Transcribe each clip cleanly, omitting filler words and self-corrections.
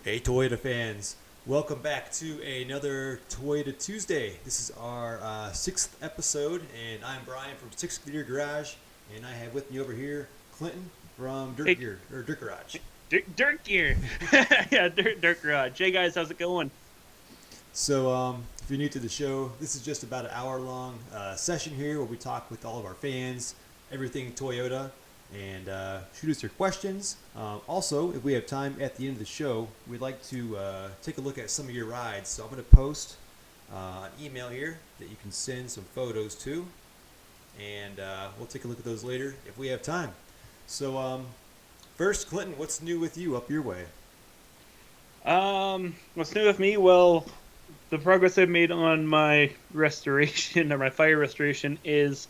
Hey Toyota fans, welcome back to another Toyota Tuesday. This is our sixth episode, and I'm Brian from Sixth Gear Garage, and I have with me over here Clinton from Dirt Hey, Gear or Dirt Garage. Dirt Gear. Yeah, Dirt Garage. Hey guys, how's it going? So, if you're new to the show, this is just about an hour-long session here where we talk with all of our fans, everything Toyota, and shoot us your questions. Also, if we have time at the end of the show, we'd like to take a look at some of your rides. So I'm going to post an email here that you can send some photos to, and we'll take a look at those later if we have time. So, first, Clinton, what's new with you up your way? What's new with me? Well, the progress I've made on my restoration or my fire restoration is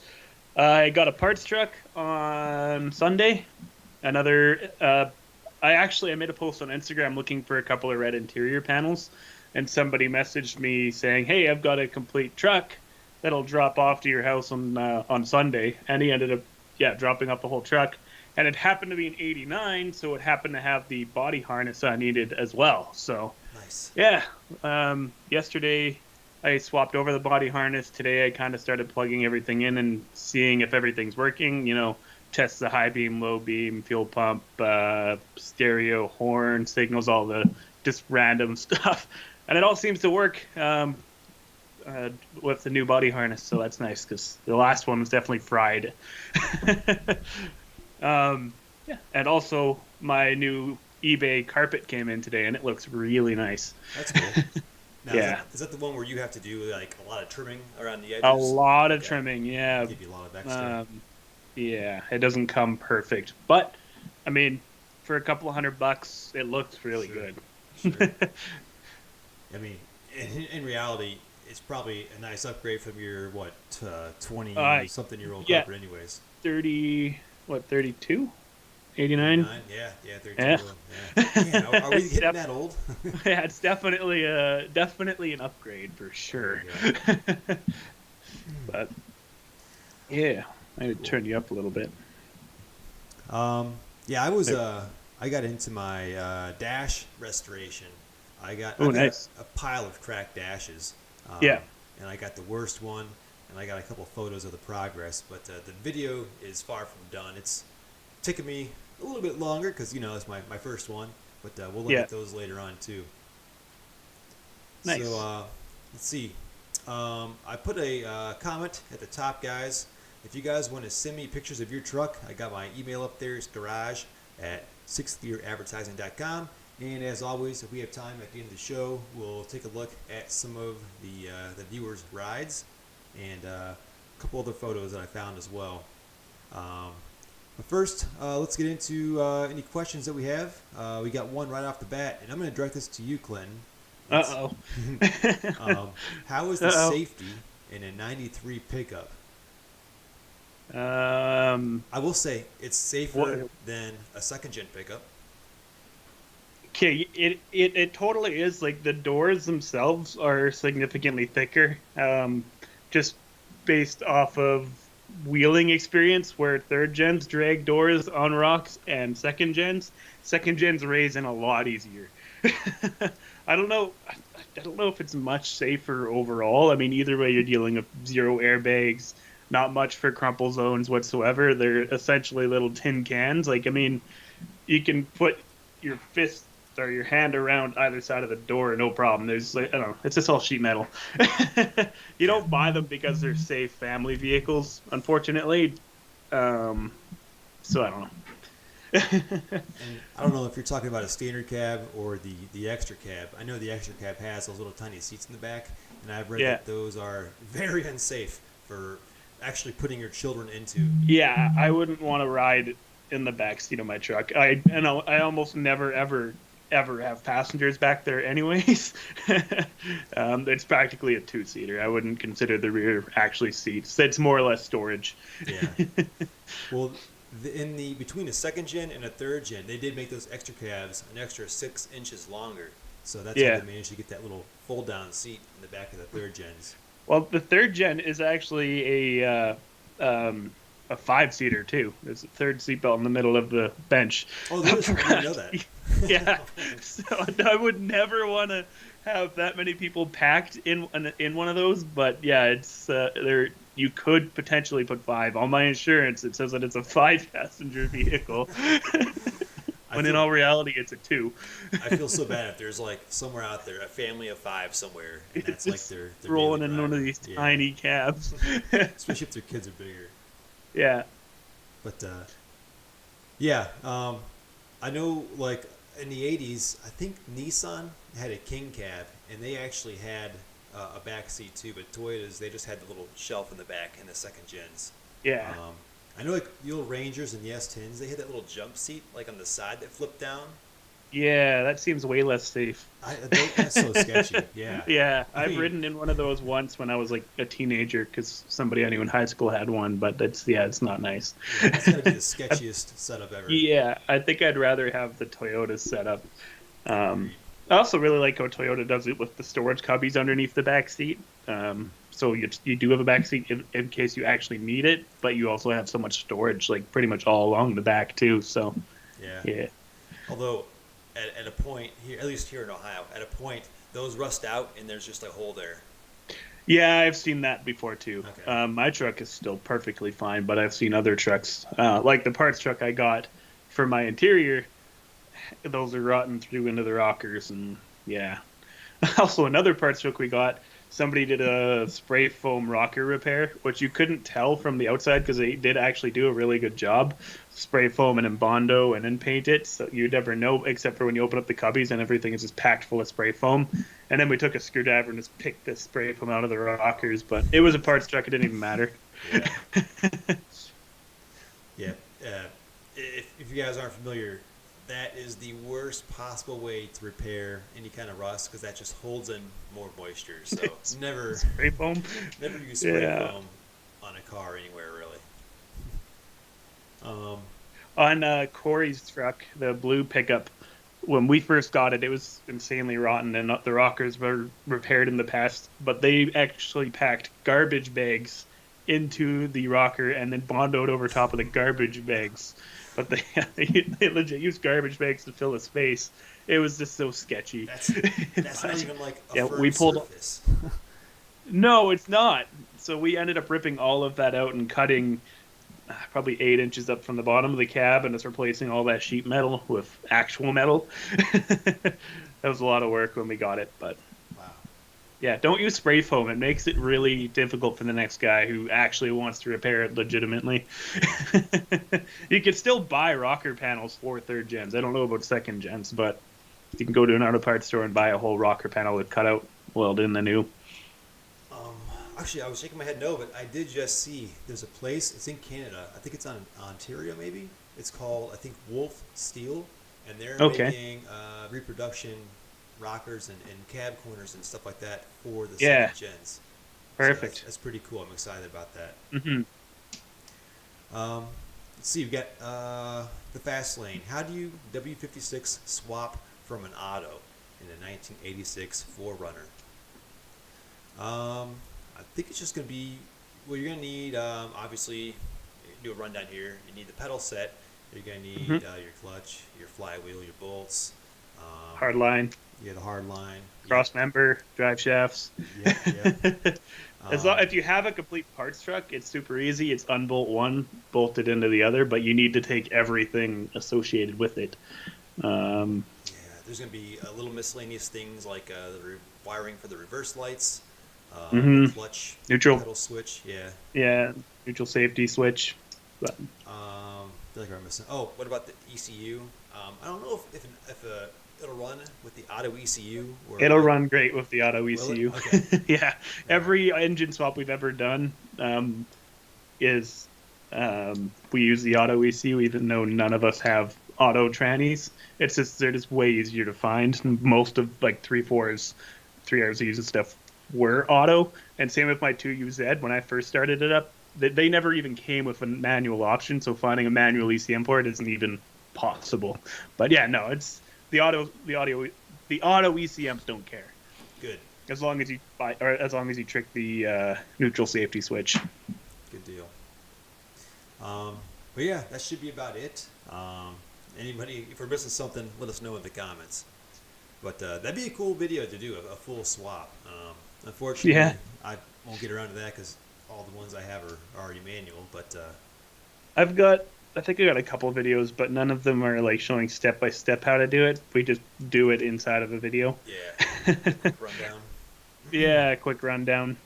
I got a parts truck on Sunday. Another, I made a post on Instagram looking for a couple of red interior panels, and somebody messaged me saying, "Hey, I've got a complete truck that'll drop off to your house on Sunday." And he ended up, yeah, dropping off the whole truck. And it happened to be an '89, so it happened to have the body harness I needed as well. So, Nice. yeah, yesterday I swapped over the body harness. Today I kind of started plugging everything in and seeing if everything's working. Test the high beam, low beam, fuel pump, stereo, horn, signals, all the just random stuff. And it all seems to work with the new body harness, so that's nice because the last one was definitely fried. Yeah, and also my new eBay carpet came in today, and it looks really nice. That's cool. Now, is Yeah, that, is that the one where you have to do like a lot of trimming around the a edges? lot of Okay. trimming. They Yeah, give you a lot of extra. um, yeah, it doesn't come perfect, but I mean, for a couple of $100, it looks really Sure. good. Sure. I mean, in reality, it's probably a nice upgrade from your, what, 20 uh, something year old yeah, carpet, anyways. 30, what, 32, 89? 39? Yeah, yeah, 32. Yeah, Yeah. Man, are we it's getting that old? yeah, it's definitely an upgrade for There sure. you go. But yeah, I would Cool. turn you up a little bit. Yeah, I got into my dash restoration. Oh, I've got nice. a pile of cracked dashes, Yeah. and I got the worst one, and I got a couple photos of the progress. But the video is far from done. It's taken me a little bit longer because it's my first one, but we'll look Yeah. at those later on too. So Nice. let's see. I put a comment at the top, guys. If you guys want to send me pictures of your truck, I got my email up there. It's garage at sixthgearadvertising.com. And as always, if we have time at the end of the show, we'll take a look at some of the viewers' rides and a couple other photos that I found as well. But first, let's get into any questions that we have. We got one right off the bat, and I'm going to direct this to you, Clinton. It's Uh-oh. how is the Uh-oh. safety in a '93 pickup? Um, I will say it's safer what, than a second gen pickup. okay, it totally is. Like the doors themselves are significantly thicker, just based off of wheeling experience, where third gens drag doors on rocks and second gens raise in a lot easier. I don't know. I don't know if it's much safer overall. I mean, either way, you're dealing with zero airbags, not much for crumple zones whatsoever. They're essentially little tin cans. Like, I mean, you can put your fist or your hand around either side of the door, no problem. There's, like, I don't know, it's just all sheet metal. You Yeah. don't buy them because they're safe family vehicles, unfortunately. Um, so I don't know. And I don't know if you're talking about a standard cab or the extra cab. I know the extra cab has those little tiny seats in the back, and I've read Yeah. that those are very unsafe for actually putting your children into. Yeah, I wouldn't want to ride in the back seat of my truck. I almost never ever have passengers back there anyways. It's practically a two-seater. I wouldn't consider the rear actually seats. It's more or less storage. Yeah. Well, in the between a second gen and a third gen, they did make those extra cabs an extra 6 inches longer. So that's how Yeah. they managed to get that little fold-down seat in the back of the third gens. Well, the third gen is actually a a 5-seater too. There's a third seatbelt in the middle of the bench. Oh, there's, I didn't know that. Yeah, so I would never want to have that many people packed in one of those. But yeah, it's there. You could potentially put 5 on my insurance. It says that it's a 5-passenger vehicle, I when in feel all reality, it's a 2. I feel so bad if there's like somewhere out there a family of 5 somewhere, and that's like Just their rolling daily in one of driver. these Yeah. tiny cabs. Especially if their kids are bigger. Yeah. But yeah, I know like in the '80s, I think Nissan had a King cab, and they actually had a back seat too. But Toyotas, they just had the little shelf in the back in the second gens. Yeah. I know like the old Rangers and the S10s, they had that little jump seat like on the side that flipped down. Yeah, that seems way less safe. That's so sketchy. Yeah. Yeah, I I've mean, ridden in one of those once when I was like a teenager because somebody I knew in high school had one, but it's not nice. yeah, it's gotta be the sketchiest setup ever. Yeah, I think I'd rather have the Toyota setup. Agreed. I also really like how Toyota does it with the storage cubbies underneath the back seat. So you do have a back seat in case you actually need it, but you also have so much storage, like pretty much all along the back too. So Yeah. yeah, Although, at a point here, at least here in Ohio, at a point those rust out and there's just a hole there. yeah, I've seen that before too. Okay. My truck is still perfectly fine, but I've seen other trucks, like the parts truck I got for my interior. Those are rotten through into the rockers, and yeah. Also, another parts truck we got, somebody did a spray foam rocker repair, which you couldn't tell from the outside because they did actually do a really good job. Spray foam and then Bondo and then paint it, so you'd never know except for when you open up the cubbies and everything is just packed full of spray foam. And then we took a screwdriver and just picked the spray foam out of the rockers, but it was a parts truck, it didn't even matter. Yeah. Yeah. If you guys aren't familiar, that is the worst possible way to repair any kind of rust because that just holds in more moisture. So never Spray foam? use spray Yeah. foam on a car anywhere really. On Corey's truck, the blue pickup, when we first got it, it was insanely rotten, and the rockers were repaired in the past. But they actually packed garbage bags into the rocker and then bondoed over top of the garbage bags. But they legit used garbage bags to fill the space. It was just so sketchy. That's not even like a Yeah, firm we pulled- surface. No, it's not. So we ended up ripping all of that out and cutting probably 8 inches up from the bottom of the cab, and it's replacing all that sheet metal with actual metal. That was a lot of work when we got it, but Wow. yeah, don't use spray foam. It makes it really difficult for the next guy who actually wants to repair it legitimately. You can still buy rocker panels for third gens. I don't know about second gens, but you can go to an auto parts store and buy a whole rocker panel with cutout welded in the new. Actually, I was shaking my head no, but I did just see there's a place. It's in Canada. I think it's on Ontario, maybe. It's called, I think, Wolf Steel, and they're Okay. making reproduction rockers and cab corners and stuff like that for the Yeah. second gens. Perfect. So that's pretty cool. I'm excited about that. Hmm. Let's see. We've got the fast lane. How do you W56 swap from an auto in a 1986 4Runner? I think it's just going to be, well, you're going to need, obviously, do a rundown here. You need the pedal set. You're going to need your clutch, your flywheel, your bolts. Hard line, Yeah, the hard line. cross member, drive shafts. Yeah. If you have a complete parts truck, it's super easy. It's unbolt one, bolted into the other, but you need to take everything associated with it. Yeah, there's going to be a little miscellaneous things like the wiring for the reverse lights, the clutch, Neutral. pedal switch. Yeah, neutral safety switch. But I feel like I'm missing. Oh, what about the ECU? I don't know if it'll run with the auto ECU. Or it'll run great with the auto ECU. Okay. Yeah, every engine swap we've ever done is we use the auto ECU, even though none of us have auto trannies. It's just they're just way easier to find. Most of like 3.4s, 3RZs and stuff were auto, and same with my 2UZ. When I first started it up, they never even came with a manual option, so finding a manual ECM port isn't even possible. But yeah, no, it's the auto ECMs don't care Good. as long as you trick the neutral safety switch. Good deal. But yeah, that should be about it. Anybody, if we're missing something, let us know in the comments. But that'd be a cool video to do, a full swap. Yeah. Unfortunately, I won't get around to that because all the ones I have are already manual. But I've got, I think I got a couple videos, but none of them are like showing step by step how to do it. We just do it inside of a video. yeah, quick rundown. Yeah, quick rundown.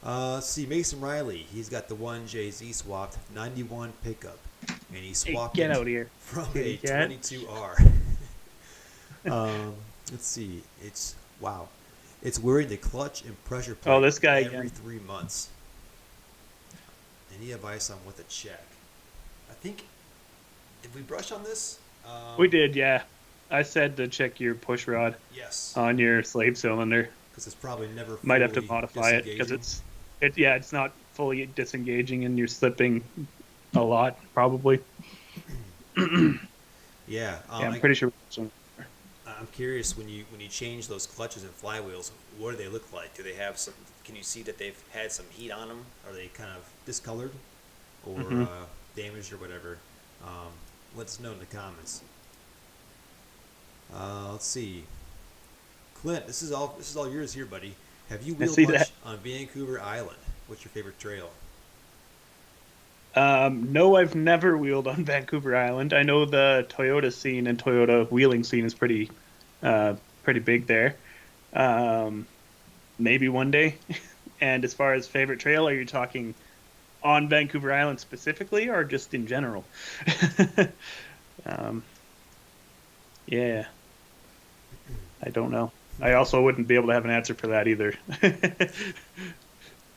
Let's see, Mason Riley. He's got the one Jay-Z swapped 91 pickup, and he Hey, swapped get it out here. from Kitty a cat. 22R. Let's see. It's wow. It's wearing the clutch and pressure plate Oh, this guy every again. 3 months. Any advice on what to check? I think, did we brush on this? We did, yeah. I said to check your push rod Yes, on your slave cylinder. because it's probably never Might have to fully modify it because disengaging. it's not fully disengaging and you're slipping a lot probably. Yeah, Yeah, I'm pretty sure. I'm curious when you change those clutches and flywheels, what do they look like? Do they have some? Can you see that they've had some heat on them? Are they kind of discolored or damaged or whatever? Let us know in the comments. Let's see, Clint. This is all yours here, buddy. Have you wheeled see much that. on Vancouver Island? What's your favorite trail? No, I've never wheeled on Vancouver Island. I know the Toyota scene and Toyota wheeling scene is pretty big there. Maybe one day. And as far as favorite trail, are you talking on Vancouver Island specifically, or just in general? um, yeah, I don't know. I also wouldn't be able to have an answer for that either.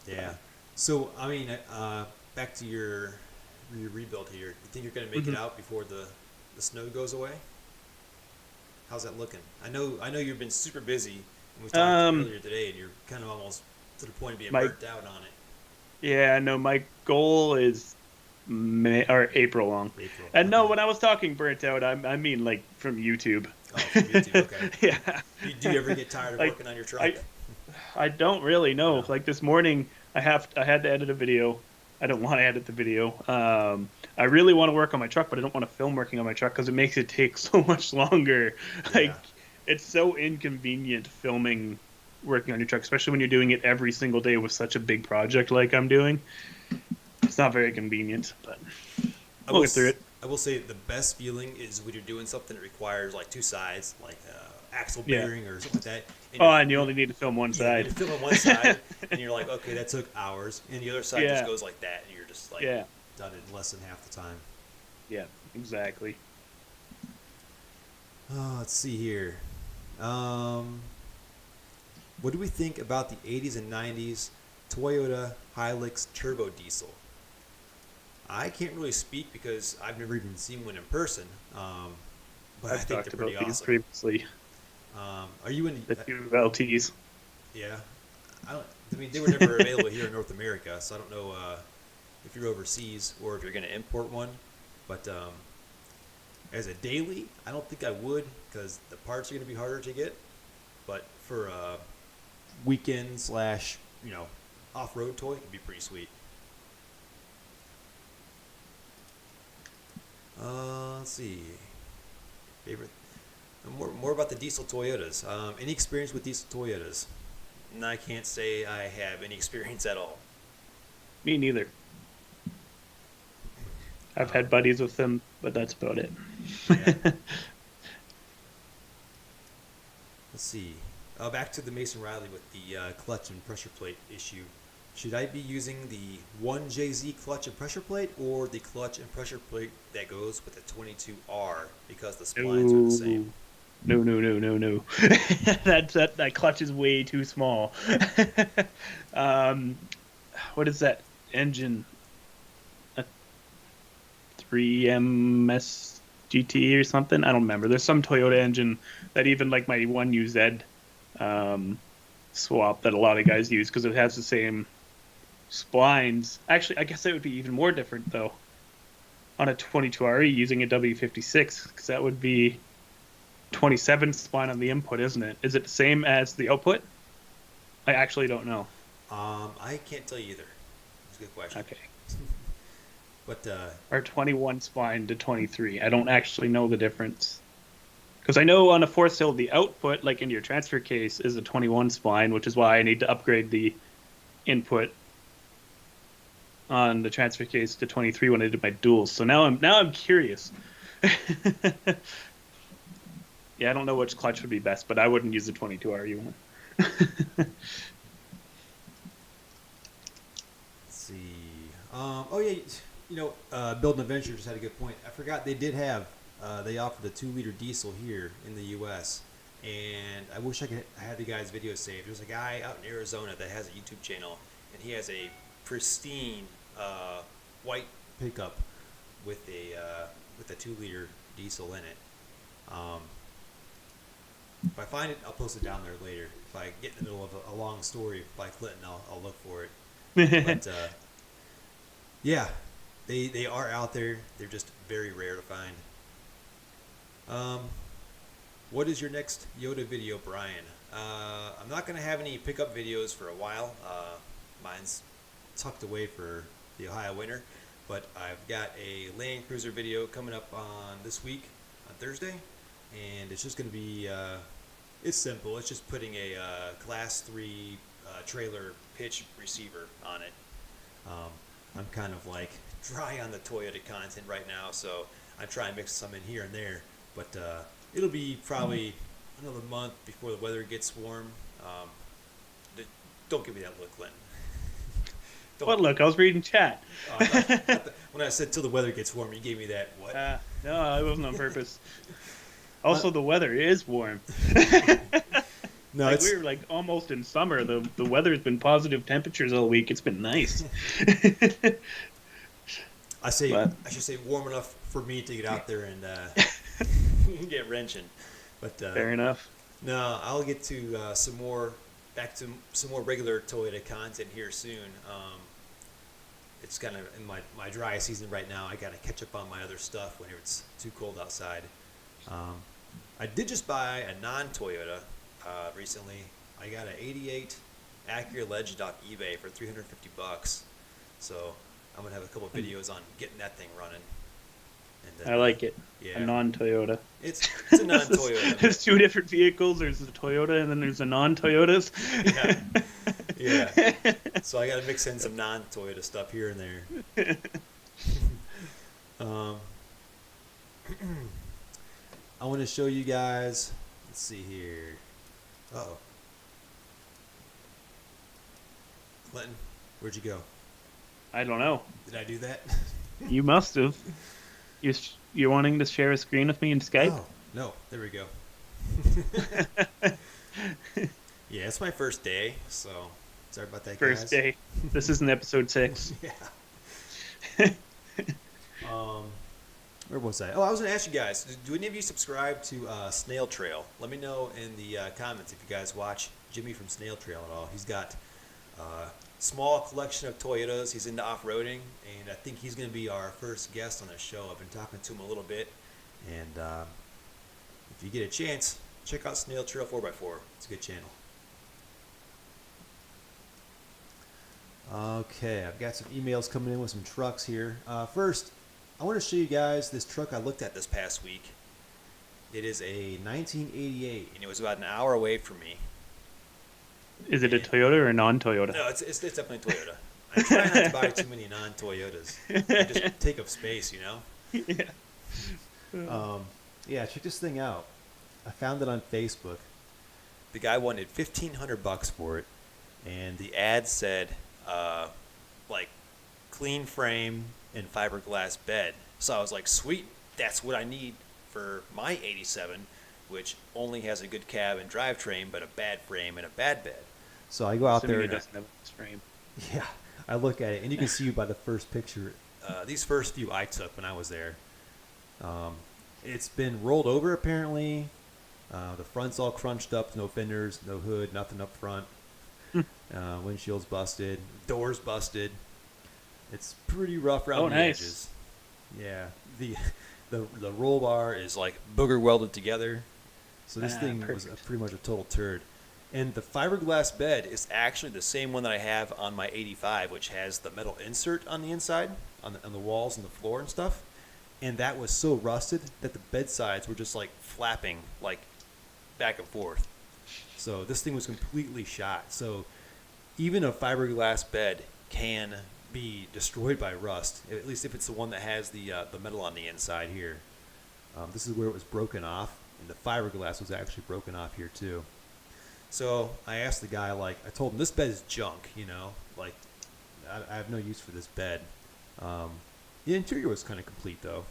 Yeah. So I mean, back to your rebuild here. You think you're going to make it out before the snow goes away? How's that looking? I know you've been super busy. And we talked earlier today, and you're kind of almost to the point of being burnt out on it. Yeah, no, my goal is May or April long. April. And no, Okay. when I was talking burnt out, I mean like from YouTube. Oh, from YouTube. Okay. Yeah. Do you ever get tired of Like, working on your truck? I don't really know. No. Like this morning, I had to edit a video. I don't want to edit the video. I really want to work on my truck, but I don't want to film working on my truck because it makes it take so much longer. Like Yeah. it's so inconvenient filming working on your truck, especially when you're doing it every single day with such a big project like I'm doing. It's not very convenient, but we'll get through it. I will say the best feeling is when you're doing something that requires like two sides, like axle Yeah. bearing or something like that. Oh, and you only need to film one yeah, side. you're filming one side, and you're like, okay, that took hours, and the other side Yeah. just goes like that, and you're just like Yeah. done it in less than half the time. Yeah, exactly. Let's see here. What do we think about the 80s and 90s Toyota Hilux turbo diesel? I can't really speak because I've never even seen one in person, but I I've think talked they're pretty about these awesome. previously. Are you in? The two LTs. Yeah, I mean, they were never available here in North America, so I don't know if you're overseas or if you're going to import one. But as a daily, I don't think I would because the parts are going to be harder to get. But for a weekend slash off-road toy, it'd be pretty sweet. Let's see. Favorite. More about the diesel Toyotas. Any experience with diesel Toyotas? And I can't say I have any experience at all. Me neither. I've had buddies with them, but that's about it. Yeah. Let's see. Back to the Mason Riley with the clutch and pressure plate issue. Should I be using the 1JZ clutch and pressure plate or the clutch and pressure plate that goes with the 22R because the splines are the same? No. that clutch is way too small. What is that engine? A 3MS GT or something? I don't remember. There's some Toyota engine that even like my 1UZ swap that a lot of guys use because it has the same splines. Actually, I guess that would be even more different though on a 22RE using a W56 because that would be 27 spline on the input, isn't it? Is it the same as the output? I actually don't know. I can't tell you either. That's a good question. Okay. But Or 21 spine to 23. I don't actually know the difference. Because I know on a force hill, the output, like in your transfer case, is a 21 spine, which is why I need to upgrade the input on the transfer case to 23 when I did my duels. So now I'm curious. Yeah, I don't know which clutch would be best, but I wouldn't use the 22 RU one. let's see. Oh yeah, Building Adventure just had a good point. I forgot they did have they offered the 2-liter diesel here in the U.S. And I wish I had the guy's video saved. There's a guy out in Arizona that has a YouTube channel, and he has a pristine white pickup with a 2-liter diesel in it. If I find it, I'll post it down there later. If I get in the middle of a long story by Clinton, I'll look for it. But yeah, they are out there. They're just very rare to find. What is your next Yoda video, Brian? I'm not going to have any pickup videos for a while. Mine's tucked away for the Ohio winter. But I've got a Land Cruiser video coming up on this week, on Thursday. And it's just going to be, it's simple. It's just putting a Class 3 trailer pitch receiver on it. I'm kind of like dry on the Toyota content right now, so I try and mix some in here and there. But it'll be probably another month before the weather gets warm. Don't give me that look, Glenn. What look? I was reading chat. When I said till the weather gets warm, you gave me that what? No, it wasn't on purpose. Also, the weather is warm. No, like we were like almost in summer. The weather's been positive temperatures all week. It's been nice. I should say warm enough for me to get out there and get wrenching. But fair enough. No, I'll get to back to some more regular Toyota content here soon. It's kind of in my dry season right now. I got to catch up on my other stuff whenever it's too cold outside. I did just buy a non-Toyota recently. I got an 88 Acura Legend off eBay for $350. So I'm going to have a couple of videos on getting that thing running. And I like it. Yeah. A non-Toyota. It's a non-Toyota. There's two different vehicles. There's a Toyota and then there's a non-Toyotas. Yeah. So I got to mix in some non-Toyota stuff here and there. I want to show you guys. Let's see here. Uh-oh. Clinton, where'd you go? I don't know. Did I do that? You must have. You're wanting to share a screen with me in Skype? Oh, no. There we go. Yeah, it's my first day, so sorry about that, guys. First day. This isn't episode 6. Yeah. Where was I? Oh, I was going to ask you guys, do any of you subscribe to Snail Trail? Let me know in the comments if you guys watch Jimmy from Snail Trail at all. He's got a small collection of Toyotas. He's into off-roading, and I think he's going to be our first guest on the show. I've been talking to him a little bit, and if you get a chance, check out Snail Trail 4x4. It's a good channel. Okay, I've got some emails coming in with some trucks here. First, I want to show you guys this truck I looked at this past week. It is a 1988, and it was about an hour away from me. Is it a Toyota or a non-Toyota? No, it's definitely Toyota. I try not to buy too many non-Toyotas. They just take up space, you know? Yeah. Yeah, check this thing out. I found it on Facebook. The guy wanted $1,500 for it, and the ad said, like, clean frame and fiberglass bed. So I was like, sweet, that's what I need for my 87, which only has a good cab and drivetrain, but a bad frame and a bad bed. So I go out there and doesn't have this frame. Yeah, I look at it, and you can see by the first picture, these first few I took when I was there. It's been rolled over apparently. The front's all crunched up, no fenders, no hood, nothing up front. Windshield's busted, doors busted. It's pretty rough around the edges. Yeah, the roll bar is like booger welded together. So this thing was pretty much a total turd. And the fiberglass bed is actually the same one that I have on my 85, which has the metal insert on the inside, on the walls and the floor and stuff. And that was so rusted that the bed sides were just like flapping like back and forth. So this thing was completely shot. So even a fiberglass bed can be destroyed by rust, at least if it's the one that has the metal on the inside here. This is where it was broken off, and the fiberglass was actually broken off here too. So I asked the guy, like, I told him this bed is junk, you know, like I have no use for this bed. The interior was kind of complete though,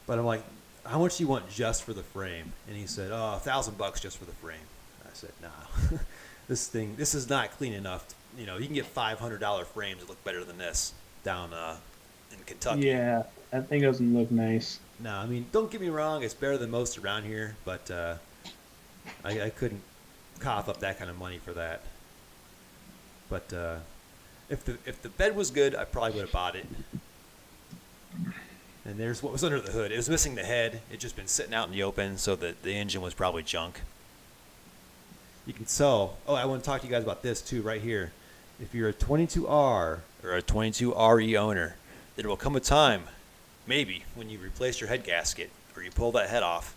but I'm like, how much do you want just for the frame? And he said, oh, $1,000 just for the frame. I said, nah, this is not clean enough. You know, you can get $500 frames that look better than this down in Kentucky. Yeah, that thing doesn't look nice. No, I mean, don't get me wrong, it's better than most around here, but I couldn't cough up that kind of money for that. But if the bed was good, I probably would have bought it. And there's what was under the hood. It was missing the head. It just been sitting out in the open, so the engine was probably junk. You can tell. Oh, I want to talk to you guys about this too, right here. If you're a 22R or a 22RE owner, there will come a time, maybe, when you replace your head gasket or you pull that head off,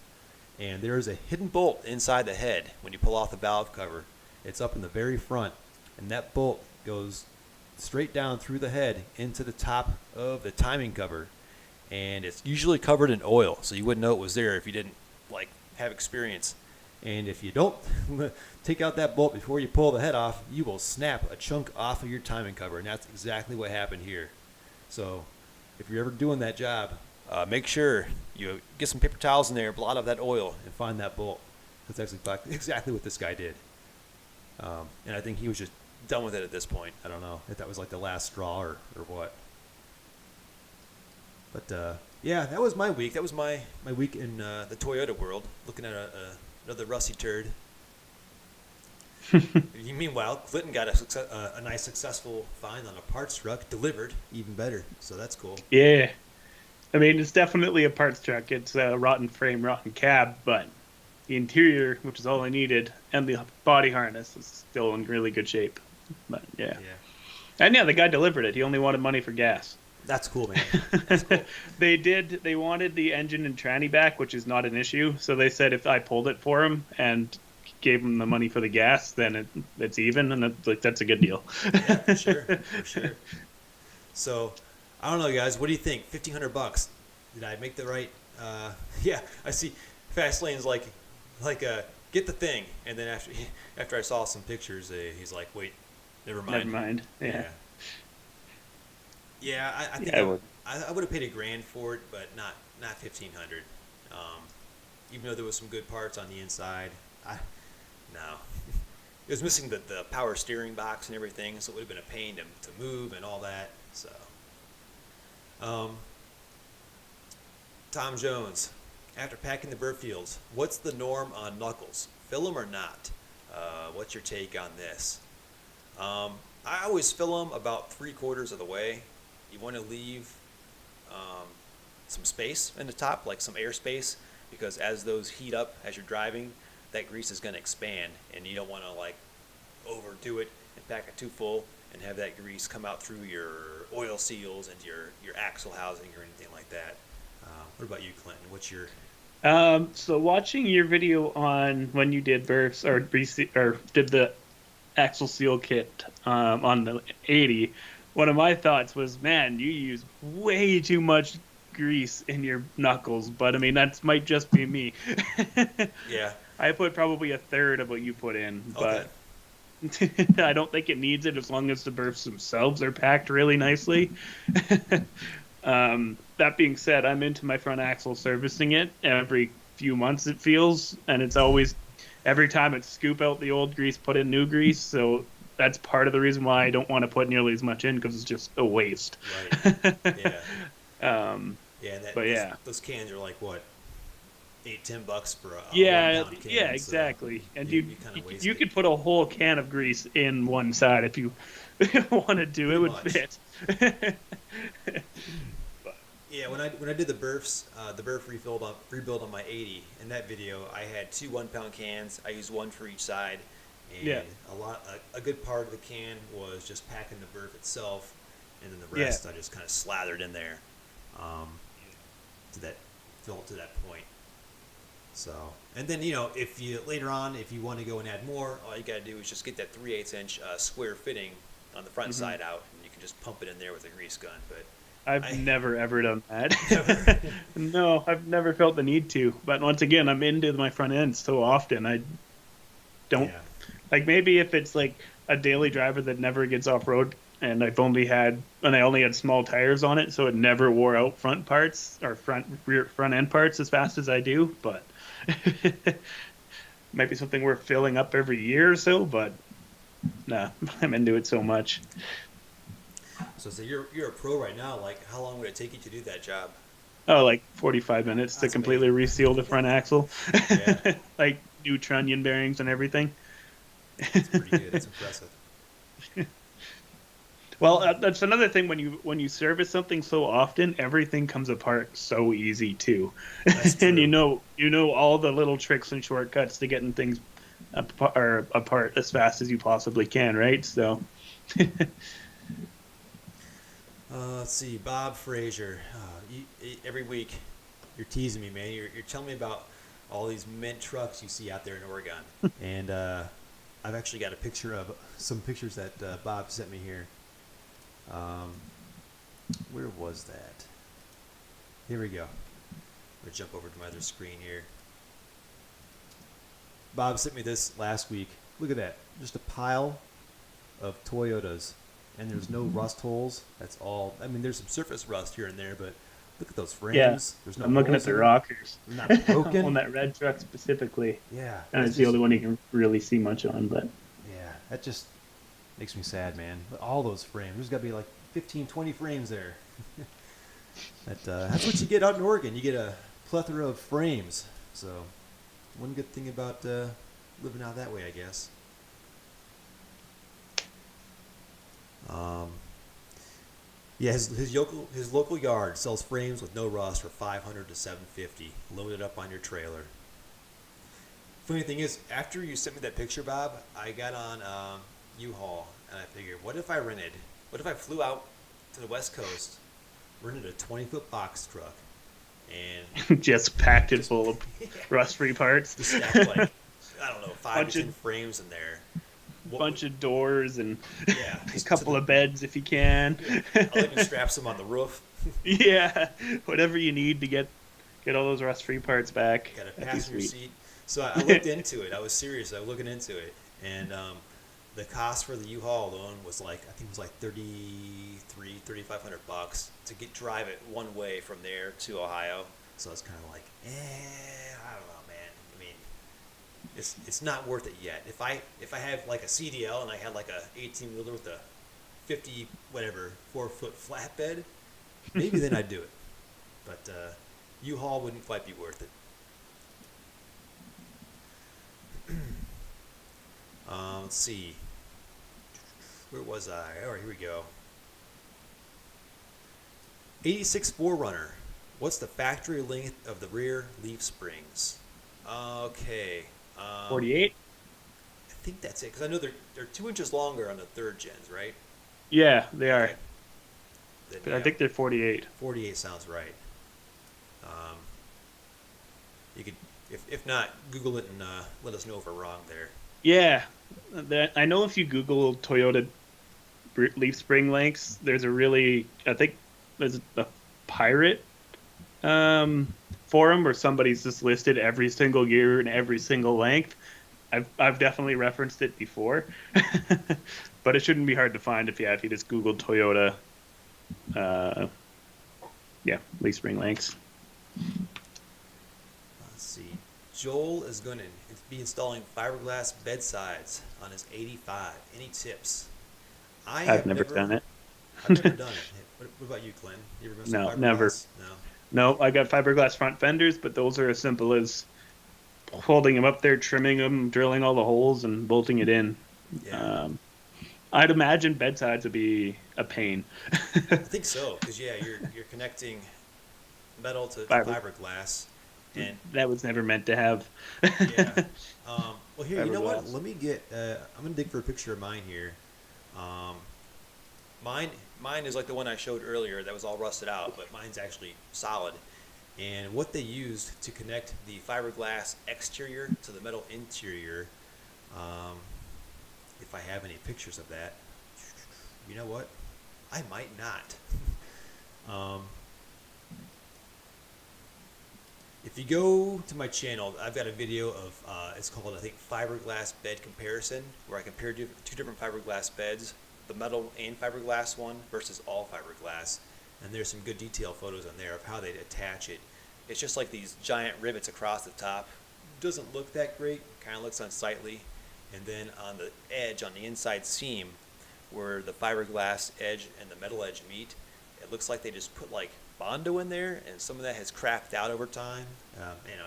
and there is a hidden bolt inside the head when you pull off the valve cover. It's up in the very front, and that bolt goes straight down through the head into the top of the timing cover. And it's usually covered in oil, so you wouldn't know it was there if you didn't like have experience. And if you don't take out that bolt before you pull the head off, you will snap a chunk off of your timing cover, and that's exactly what happened here. So if you're ever doing that job, make sure you get some paper towels in there, blot off that oil, and find that bolt. That's exactly what this guy did. And I think he was just done with it at this point. I don't know if that was like the last straw or what. But yeah, that was my week. That was my week in the Toyota world, looking at another rusty turd. Meanwhile, Clinton got a nice successful find on a parts truck delivered, even better. So that's cool. Yeah. I mean, it's definitely a parts truck. It's a rotten frame, rotten cab, but the interior, which is all I needed, and the body harness is still in really good shape. But yeah. And yeah, the guy delivered it. He only wanted money for gas. That's cool, man. That's cool. They wanted the engine and tranny back, which is not an issue. So they said if I pulled it for him and gave him the money for the gas, then it's even, and that's a good deal. Yeah, for sure. So, I don't know, guys. What do you think? $1,500. Did I make the right? Yeah, I see. Fastlane's like, get the thing, and then after I saw some pictures, he's like, wait, never mind. Never mind. Yeah. Yeah, I think I would have paid $1,000 for it, but not $1,500. Even though there was some good parts on the inside, no. It was missing the power steering box and everything, so it would have been a pain to move and all that. So, Tom Jones, after packing the Burfields, what's the norm on knuckles? Fill them or not? What's your take on this? I always fill them about 3/4 of the way. You want to leave some space in the top, like some air space, because as those heat up as you're driving, that grease is going to expand, and you don't want to like overdo it and pack it too full and have that grease come out through your oil seals and your axle housing or anything like that. What about you, Clinton? What's your So watching your video on when you did burps or did the axle seal kit on the 80, one of my thoughts was, man, you use way too much grease in your knuckles, but I mean, that might just be me. Yeah. I put probably 1/3 of what you put in, but okay. I don't think it needs it as long as the burps themselves are packed really nicely. That being said, I'm into my front axle servicing it every few months, it feels, and it's always, every time it's scoop out the old grease, put in new grease, so that's part of the reason why I don't want to put nearly as much in, because it's just a waste. Right. Yeah. Yeah, those cans are like what, $8-10 for a yeah, 1 pound can, yeah, exactly. So and you could put a whole can of grease in one side if you wanted to. It would fit. Yeah, when I did the burf rebuild on my 80. In that video, I had two 1 pound cans. I used one for each side, Yeah, and a good part of the can was just packing the burf itself, and then the yeah, rest I just kind of slathered in there, um, to that fill it to that point. So, and then if you later on if you want to go and add more, all you gotta do is just get that 3/8 inch square fitting on the front hmm side out, and you can just pump it in there with a grease gun. But I've I never ever done never. that. No, I've never felt the need to. But once again, I'm into my front end so often. I don't Yeah. like maybe if it's like a daily driver that never gets off road, and I only had small tires on it, so it never wore out front parts or front end parts as fast as I do. But might be something worth filling up every year or so. But nah, I'm into it so much. So you're a pro right now. Like, how long would it take you to do that job? Oh, like 45 minutes to That's completely amazing. reseal the front axle. Yeah, Like new trunnion bearings and everything. that's pretty good. That's impressive. Well, that's another thing when you service something so often, everything comes apart so easy too. That's And true. you know all the little tricks and shortcuts to getting things apart as fast as you possibly can, right? So, Let's see, Bob Frazier. Every week, you're teasing me, man. You're telling me about all these mint trucks you see out there in Oregon, and I've actually got a picture of some pictures that Bob sent me here. Um, where was that? Here we go. I'm gonna jump over to my other screen here. Bob sent me this last week. Look at that. Just a pile of Toyotas, and there's no rust holes. That's all. I mean, there's some surface rust here and there, but look at those yeah, frames. There's no I'm looking at holes the in them. rockers They're not on broken. that red truck specifically, Yeah, and that's it's the just only one you can really see much on. But yeah, that just makes me sad, man. All those frames. There's got to be like 15, 20 frames there. That's what you get out in Oregon. You get a plethora of frames. So one good thing about living out that way, I guess. Um, yeah, his local yard sells frames with no rust for 500 to 750, loaded up on your trailer. Funny thing is, after you sent me that picture, Bob, I got on U-Haul and I figured, what if I flew out to the West Coast, rented a 20-foot box truck, and just packed it just full of yeah, rust-free parts, just stacked like I don't know 5 to bunch of 10 frames in there. What would bunch of doors and yeah, a just to couple the of beds if you can. yeah. I'll even strap some on the roof. Yeah, whatever you need to get all those rust-free parts back. Got a That'd be passenger sweet. seat. So I looked into it. I was serious. I was looking into it, and the cost for the U-Haul alone was like I think it was like 3,500 bucks to drive it one way from there to Ohio. So it's kind of like, I don't know, man. I mean, it's not worth it yet. If I have like a CDL and I had like a 18 wheeler with a 50 whatever 4 foot flatbed, maybe then I'd do it. But U-Haul wouldn't quite be worth it. Let's see. Where was I? All right, here we go. 86 4Runner. What's the factory length of the rear leaf springs? Okay. I 48? think that's it because I know they're 2 inches longer on the third gens, right? Yeah, they are. Okay. Then I yeah, think they're 48. 48 sounds right. Um, you could, if not, Google it and let us know if we're wrong there. Yeah, I know if you Google Toyota leaf spring lengths, I think there's a pirate forum where somebody's just listed every single gear and every single length. I've definitely referenced it before, but it shouldn't be hard to find if you just Google Toyota, uh, yeah, leaf spring lengths. Let's see. Joel is going to be installing fiberglass bedsides on his 85. Any tips? I I've have never done it. I've never done it. What about you, Clint? You ever done some No, never. fiberglass? No. No, I got fiberglass front fenders, but those are as simple as holding them up there, trimming them, drilling all the holes, and bolting it in. Yeah, Um, I'd imagine bedsides would be a pain. I think so. Because yeah, you're connecting metal to Fiber. fiberglass, and That was never meant to have. yeah. Well, here, you know what? Fiberglass. Let me get. I'm gonna dig for a picture of mine here. Um, mine, mine is like the one I showed earlier that was all rusted out, but mine's actually solid. And what they used to connect the fiberglass exterior to the metal interior, um, if I have any pictures of that, you know what? I might not. um, if you go to my channel, I've got a video of, it's called, I think, fiberglass bed comparison, where I compared two different fiberglass beds, the metal and fiberglass one versus all fiberglass. And there's some good detail photos on there of how they attach it. It's just like these giant rivets across the top. Doesn't look that great, kind of looks unsightly. And then on the edge, on the inside seam, where the fiberglass edge and the metal edge meet, it looks like they just put like Bondo in there, and some of that has cracked out over time,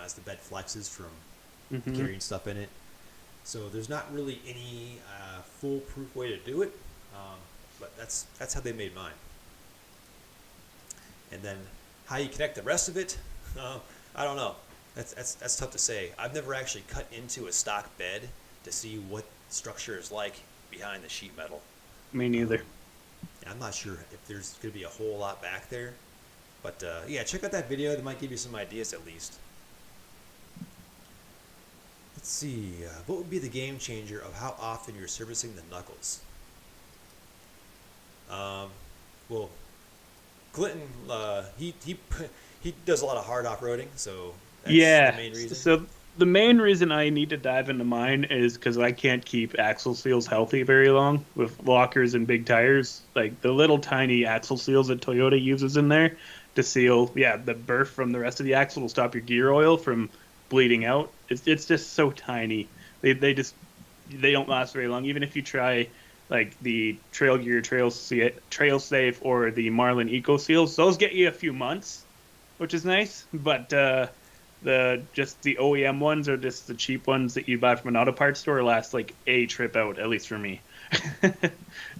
as the bed flexes from carrying stuff in it. So there's not really any foolproof way to do it, but that's how they made mine. And then how you connect the rest of it, I don't know. That's tough to say. I've never actually cut into a stock bed to see what structure is like behind the sheet metal. Me neither. I'm not sure if there's going to be a whole lot back there. But yeah, check out that video. That might give you some ideas at least. Let's see. What would be the game changer of how often you're servicing the knuckles? Well, Clinton, he does a lot of hard off-roading, so that's Yeah. the main reason. So the main reason I need to dive into mine is because I can't keep axle seals healthy very long with lockers and big tires. Like the little tiny axle seals that Toyota uses in there to seal, the burr from the rest of the axle will stop your gear oil from bleeding out. It's just so tiny. They don't last very long. Even if you try like the Trail Gear Trail Safe or the Marlin Eco Seals, those get you a few months, which is nice. But the OEM ones or just the cheap ones that you buy from an auto parts store last like a trip out, at least for me.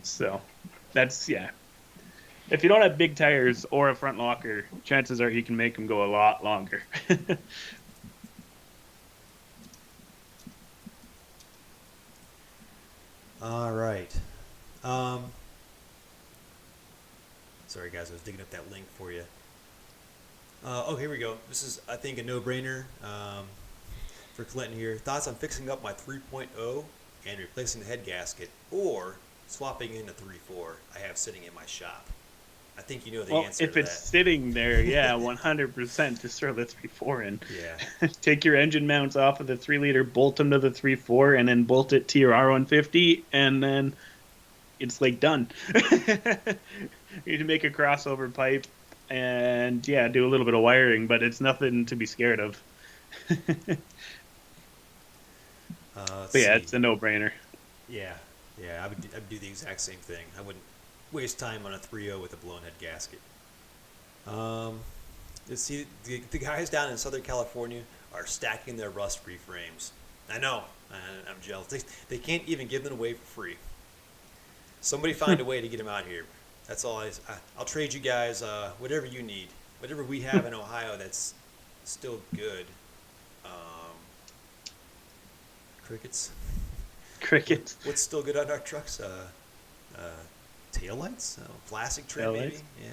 So that's If you don't have big tires or a front locker, chances are you can make them go a lot longer. All right. Sorry, guys, I was digging up that link for you. Here we go. This is, I think, a no-brainer for Clinton here. Thoughts on fixing up my 3.0 and replacing the head gasket, or swapping in the 3.4 I have sitting in my shop? I think you know the answer if to it's that. sitting there, 100%, just throw the 3.4 in. Yeah. Take your engine mounts off of the 3-liter, bolt them to the 3.4, and then bolt it to your R150, and then it's like done. You need to make a crossover pipe and do a little bit of wiring, but it's nothing to be scared of. But it's a no-brainer. Yeah, I would do the exact same thing. I wouldn't waste time on a 3.0 with a blown head gasket. Let's see, the guys down in Southern California are stacking their rust-free frames. I know, I'm jealous. They can't even give them away for free. Somebody find a way to get them out here. That's all. I'll trade you guys whatever you need, whatever we have in Ohio that's still good. Crickets. What's still good on our trucks? Taillights? Plastic trim, maybe? Yeah,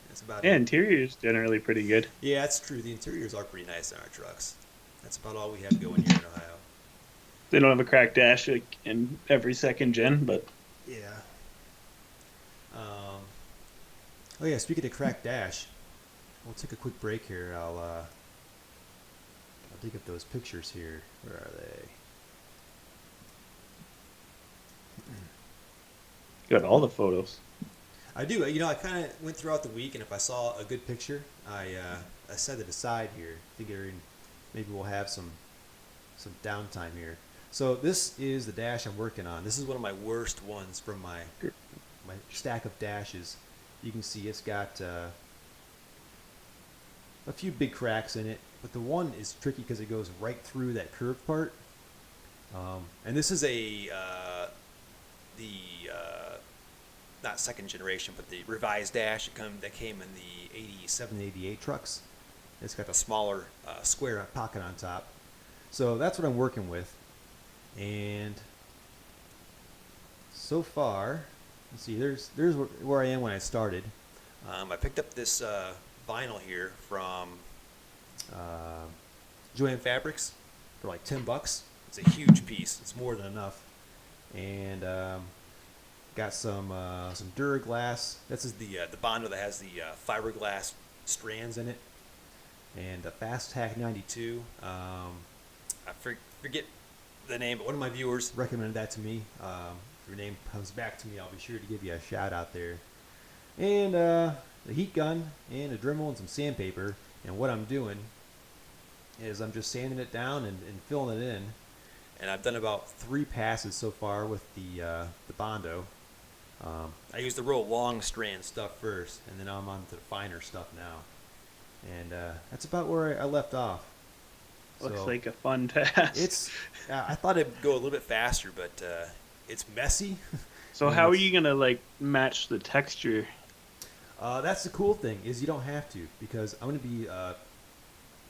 that's about it. Interior is generally pretty good. Yeah, that's true. The interiors are pretty nice on our trucks. That's about all we have going here in Ohio. They don't have a cracked dash in every second gen, but... Yeah. Speaking of cracked dash, we'll take a quick break here. I'll dig up those pictures here. Where are they? Got all the photos. I do. I kind of went throughout the week, and if I saw a good picture, I set it aside here, figuring maybe we'll have some downtime here. So this is the dash I'm working on. This is one of my worst ones from my stack of dashes. You can see it's got a few big cracks in it, but the one is tricky because it goes right through that curved part. And this is not second generation, but the revised dash that came in the 87 and 88 trucks. It's got the smaller square pocket on top. So that's what I'm working with. And so far, let's see, there's where I am when I started. I picked up this vinyl here from Joanne Fabrics for like $10. It's a huge piece. It's more than enough. And got some Duraglass. This is the Bondo that has the fiberglass strands in it. And a Fast Tack 92. I forget the name, but one of my viewers recommended that to me. If your name comes back to me, I'll be sure to give you a shout out there. And the heat gun and a Dremel and some sandpaper. And what I'm doing is I'm just sanding it down and filling it in. And I've done about 3 passes so far with the Bondo. I used the real long strand stuff first, and then I'm on to the finer stuff now. And that's about where I left off. Looks like a fun task. It's. I thought it'd go a little bit faster, but it's messy. So how are you gonna like match the texture? That's the cool thing is you don't have to, because I'm gonna be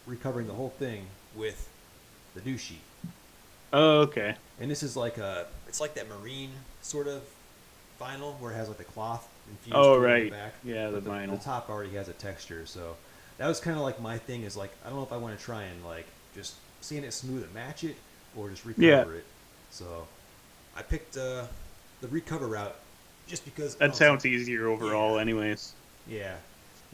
recovering the whole thing with the new sheet. Oh, okay. And this is like it's like that marine sort of vinyl where it has like the cloth infused in the back. Yeah, the vinyl. The top already has a texture, so that was kind of like my thing. Is like I don't know if I want to try and like just seeing it smooth and match it, or just recover it. So I picked the recover route just because that sounds easier overall, anyways. Yeah,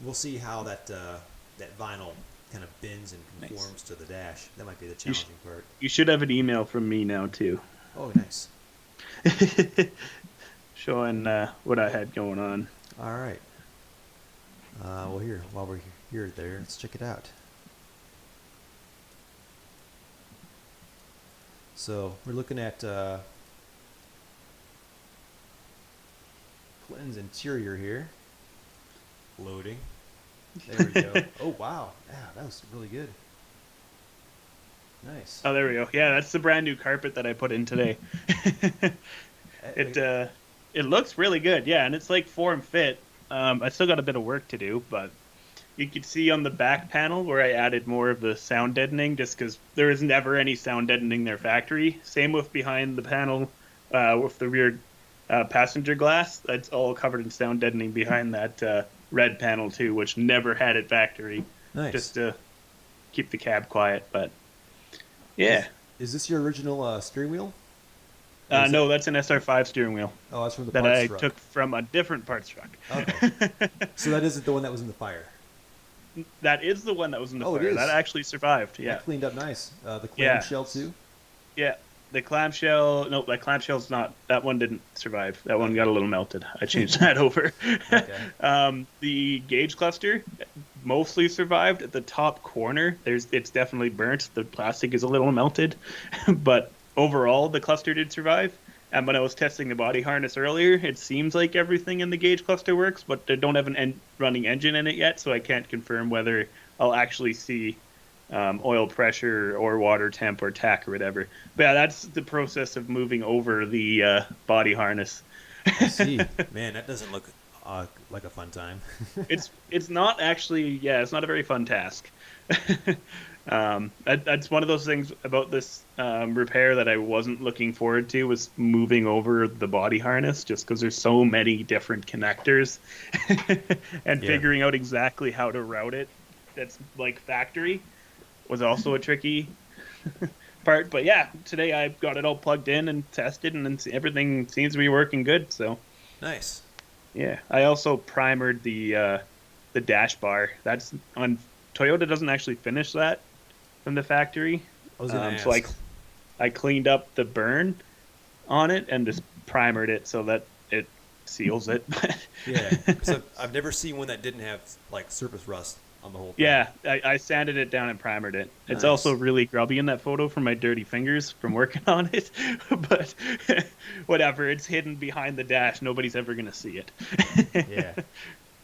we'll see how that that vinyl kind of bends and conforms to the dash. That might be the challenging part. You should have an email from me now too. Oh, nice. Showing what I had going on. All right. Well, here, while we're here, let's check it out. So we're looking at Clinton's interior here. Loading. There we go. Oh, wow. Yeah, that was really good. Nice. Oh, there we go. Yeah, that's the brand new carpet that I put in today. It looks really good. Yeah, and it's like form fit. I still got a bit of work to do, but you could see on the back panel where I added more of the sound deadening just because there is never any sound deadening there factory. Same with behind the panel with the rear passenger glass. That's all covered in sound deadening behind that red panel too, which never had it factory. Nice. Just to keep the cab quiet. But yeah. Is this your original steering wheel? No, that's an SR5 steering wheel. Oh, that's from the that parts I truck. took from a different parts truck. Okay. So that isn't the one that was in the fire. That is the one that was in the Oh, it fire. is. That actually survived. Yeah. That cleaned up nice. The clamshell too. Yeah. The clamshell. No, that clamshell's not. That one didn't survive. That one got a little melted. I changed that over. Okay. The gauge cluster mostly survived. At the top corner, it's definitely burnt. The plastic is a little melted, but overall the cluster did survive. And when I was testing the body harness earlier, it seems like everything in the gauge cluster works, but they don't have an running engine in it yet, so I can't confirm whether I'll actually see oil pressure or water temp or tack or whatever. But yeah, that's the process of moving over the body harness. I see. Man, that doesn't look like a fun time. It's not actually. Yeah, it's not a very fun task. That's one of those things about this repair that I wasn't looking forward to, was moving over the body harness, just because there's so many different connectors and figuring out exactly how to route it. That's like factory was also a tricky part. But yeah, today I got it all plugged in and tested, and everything seems to be working good. So nice. Yeah, I also primered the dash bar. That's on Toyota. Doesn't actually finish that from the factory. So I cleaned up the burn on it and just primered it so that it seals it. Yeah, because I've never seen one that didn't have like surface rust on the whole thing. Yeah, I sanded it down and primered it. It's also really grubby in that photo from my dirty fingers from working on it, but whatever. It's hidden behind the dash. Nobody's ever gonna see it. Yeah.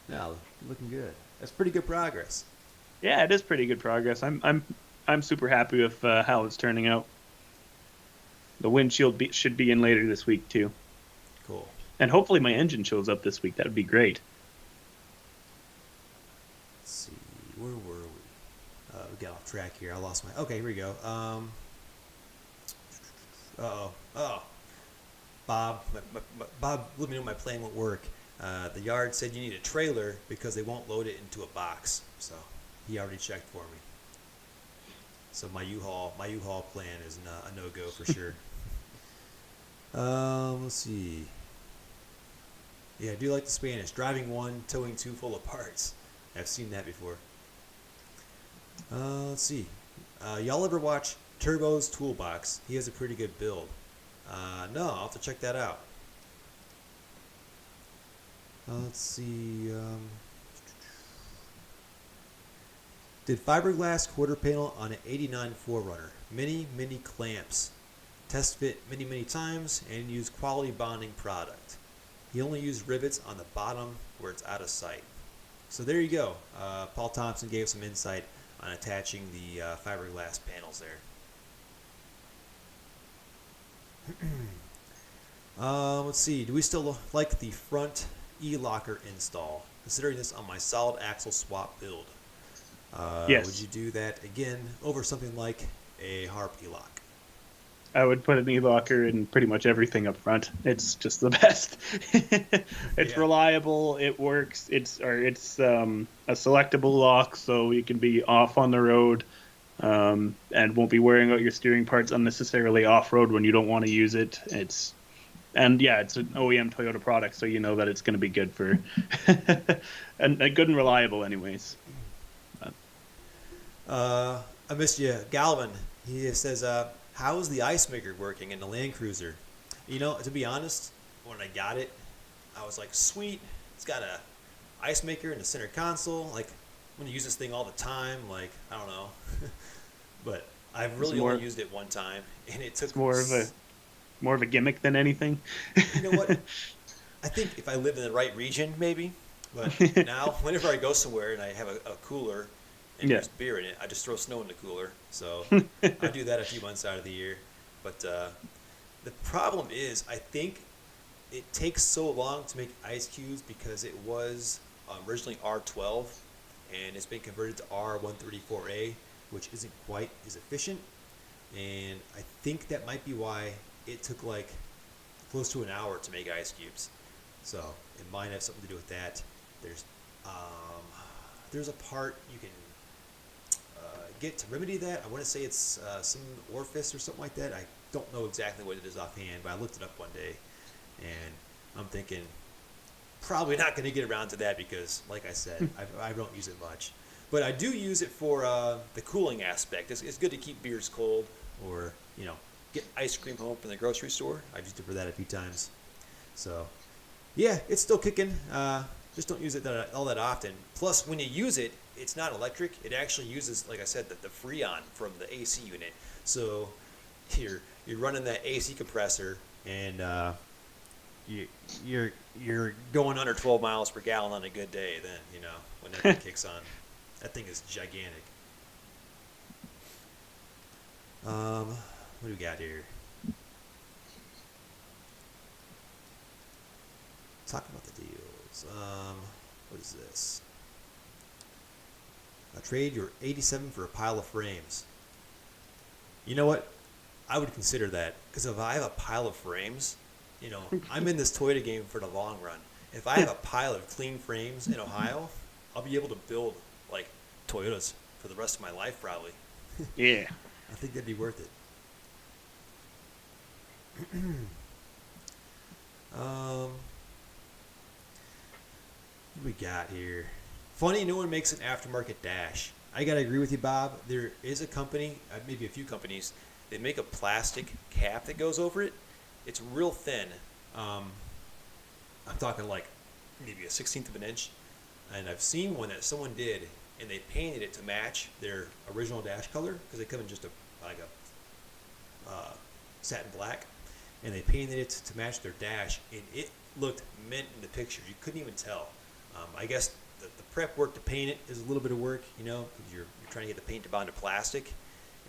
No, looking good. That's pretty good progress. Yeah, it is pretty good progress. I'm super happy with how it's turning out. The windshield should be in later this week too. Cool. And hopefully my engine shows up this week. That would be great. Let's see, where were we? get off track here. I lost my. Okay, here we go. Oh, Bob. Bob let me know my plan won't work. The yard said you need a trailer because they won't load it into a box. So he already checked for me. So my U-Haul plan is a no-go for sure. Let's see. Yeah, I do like the Spanish. Driving one, towing two full of parts. I've seen that before. Let's see. Y'all ever watch Turbo's Toolbox? He has a pretty good build. No, I'll have to check that out. Let's see. Did fiberglass quarter panel on an 89 4Runner. Many clamps. Test fit many times and used quality bonding product. He only used rivets on the bottom where it's out of sight. So there you go. Paul Thompson gave some insight on attaching the fiberglass panels there. Let's see. Do we still like the front E-locker install? Considering this on my solid axle swap build. Yes. Would you do that again over something like a Harp E-lock? I would put an E-locker in pretty much everything up front. It's just the best. It's reliable. It works. It's a selectable lock, so you can be off on the road, and won't be wearing out your steering parts unnecessarily off-road when you don't want to use it. It's an OEM Toyota product, so you know that it's going to be good for and good and reliable, anyways. I missed you, Galvin. He says, how's the ice maker working in the Land Cruiser? You know, to be honest, when I got it, I was like, sweet, it's got a ice maker in the center console. Like, I'm gonna use this thing all the time. Like, I don't know, but I've really only used it one time, and it took more of a gimmick than anything. You know what? I think if I lived in the right region, maybe. But now, whenever I go somewhere and I have a cooler and there's beer in it, I just throw snow in the cooler. So I do that a few months out of the year. But the problem is, I think it takes so long to make ice cubes because it was originally R12 and it's been converted to R134A, which isn't quite as efficient. And I think that might be why it took like close to an hour to make ice cubes. So it might have something to do with that. There's a part you can get to remedy that. I want to say it's some orifice or something like that. I don't know exactly what it is offhand, but I looked it up one day, and I'm thinking probably not going to get around to that because, like I said, I don't use it much. But I do use it for the cooling aspect. It's good to keep beers cold or, get ice cream home from the grocery store. I've used it for that a few times. So, yeah, it's still kicking. Just don't use it all that often. Plus, when you use it, it's not electric. It actually uses, like I said, the Freon from the AC unit. So you're running that AC compressor, and you're going under 12 miles per gallon on a good day. Then when that thing kicks on, that thing is gigantic. What do we got here? Talk about the deals. What is this? Trade your 87 for a pile of frames. You know what? I would consider that because if I have a pile of frames, I'm in this Toyota game for the long run. If I have a pile of clean frames in Ohio, I'll be able to build like Toyotas for the rest of my life probably. Yeah. I think that'd be worth it. What do we got here? Funny, no one makes an aftermarket dash. I gotta agree with you, Bob. There is a company, maybe a few companies, they make a plastic cap that goes over it. It's real thin. I'm talking like maybe a 16th of an inch. And I've seen one that someone did, and they painted it to match their original dash color because they come in just a satin black, and they painted it to match their dash, and it looked mint in the pictures. You couldn't even tell. I guess the prep work to paint it is a little bit of work, because you're trying to get the paint to bond to plastic,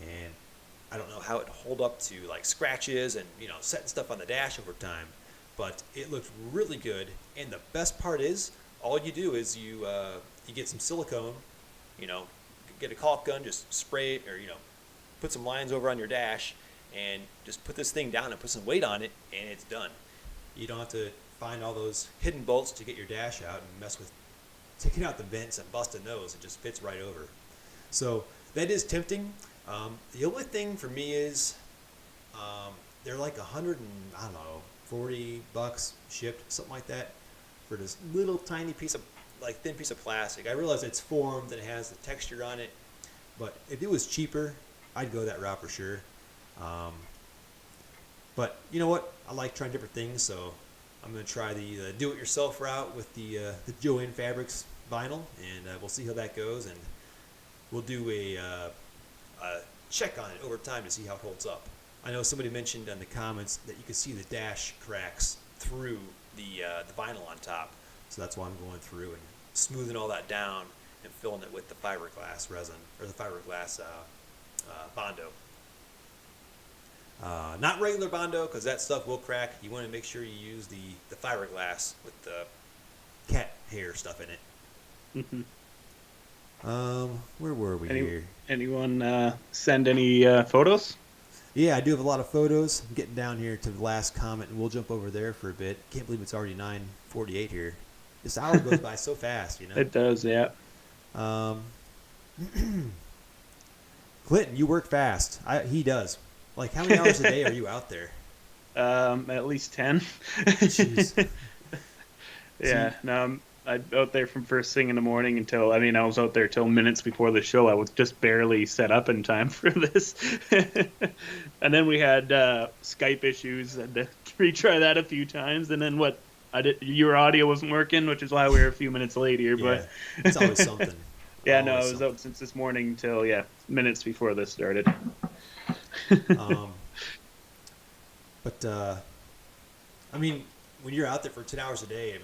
and I don't know how it hold up to like scratches and setting stuff on the dash over time, but it looked really good. And the best part is, all you do is you get some silicone, get a caulk gun, just spray it, or put some lines over on your dash, and just put this thing down and put some weight on it, and it's done. You don't have to find all those hidden bolts to get your dash out and mess with taking out the vents and busting those. It just fits right over. So that is tempting. The only thing for me is they're like $40 shipped, something like that, for this little tiny piece of thin piece of plastic. I realize it's formed and it has the texture on it, but if it was cheaper, I'd go that route for sure. But you know what? I like trying different things, so I'm going to try the do-it-yourself route with the Joann Fabrics vinyl, and we'll see how that goes, and we'll do a check on it over time to see how it holds up. I know somebody mentioned in the comments that you can see the dash cracks through the vinyl on top, so that's why I'm going through and smoothing all that down and filling it with the fiberglass resin, or the fiberglass Bondo. Not regular Bondo, because that stuff will crack. You want to make sure you use the fiberglass with the cat hair stuff in it. Mm-hmm. Where were we here? Anyone send any photos? Yeah, I do have a lot of photos. I'm getting down here to the last comment, and we'll jump over there for a bit. Can't believe it's already 9:48 here. This hour goes by so fast, It does, yeah. Clinton, you work fast. He does. Like, how many hours a day are you out there? At least 10. Jeez. Yeah, no, I'm out there from first thing in the morning until, I was out there till minutes before the show. I was just barely set up in time for this. And then we had Skype issues, and to retry that a few times. And then your audio wasn't working, which is why we were a few minutes late here. Yeah, but it's always something. Yeah, no, I was out since this morning till, minutes before this started. When you're out there for 10 hours a day,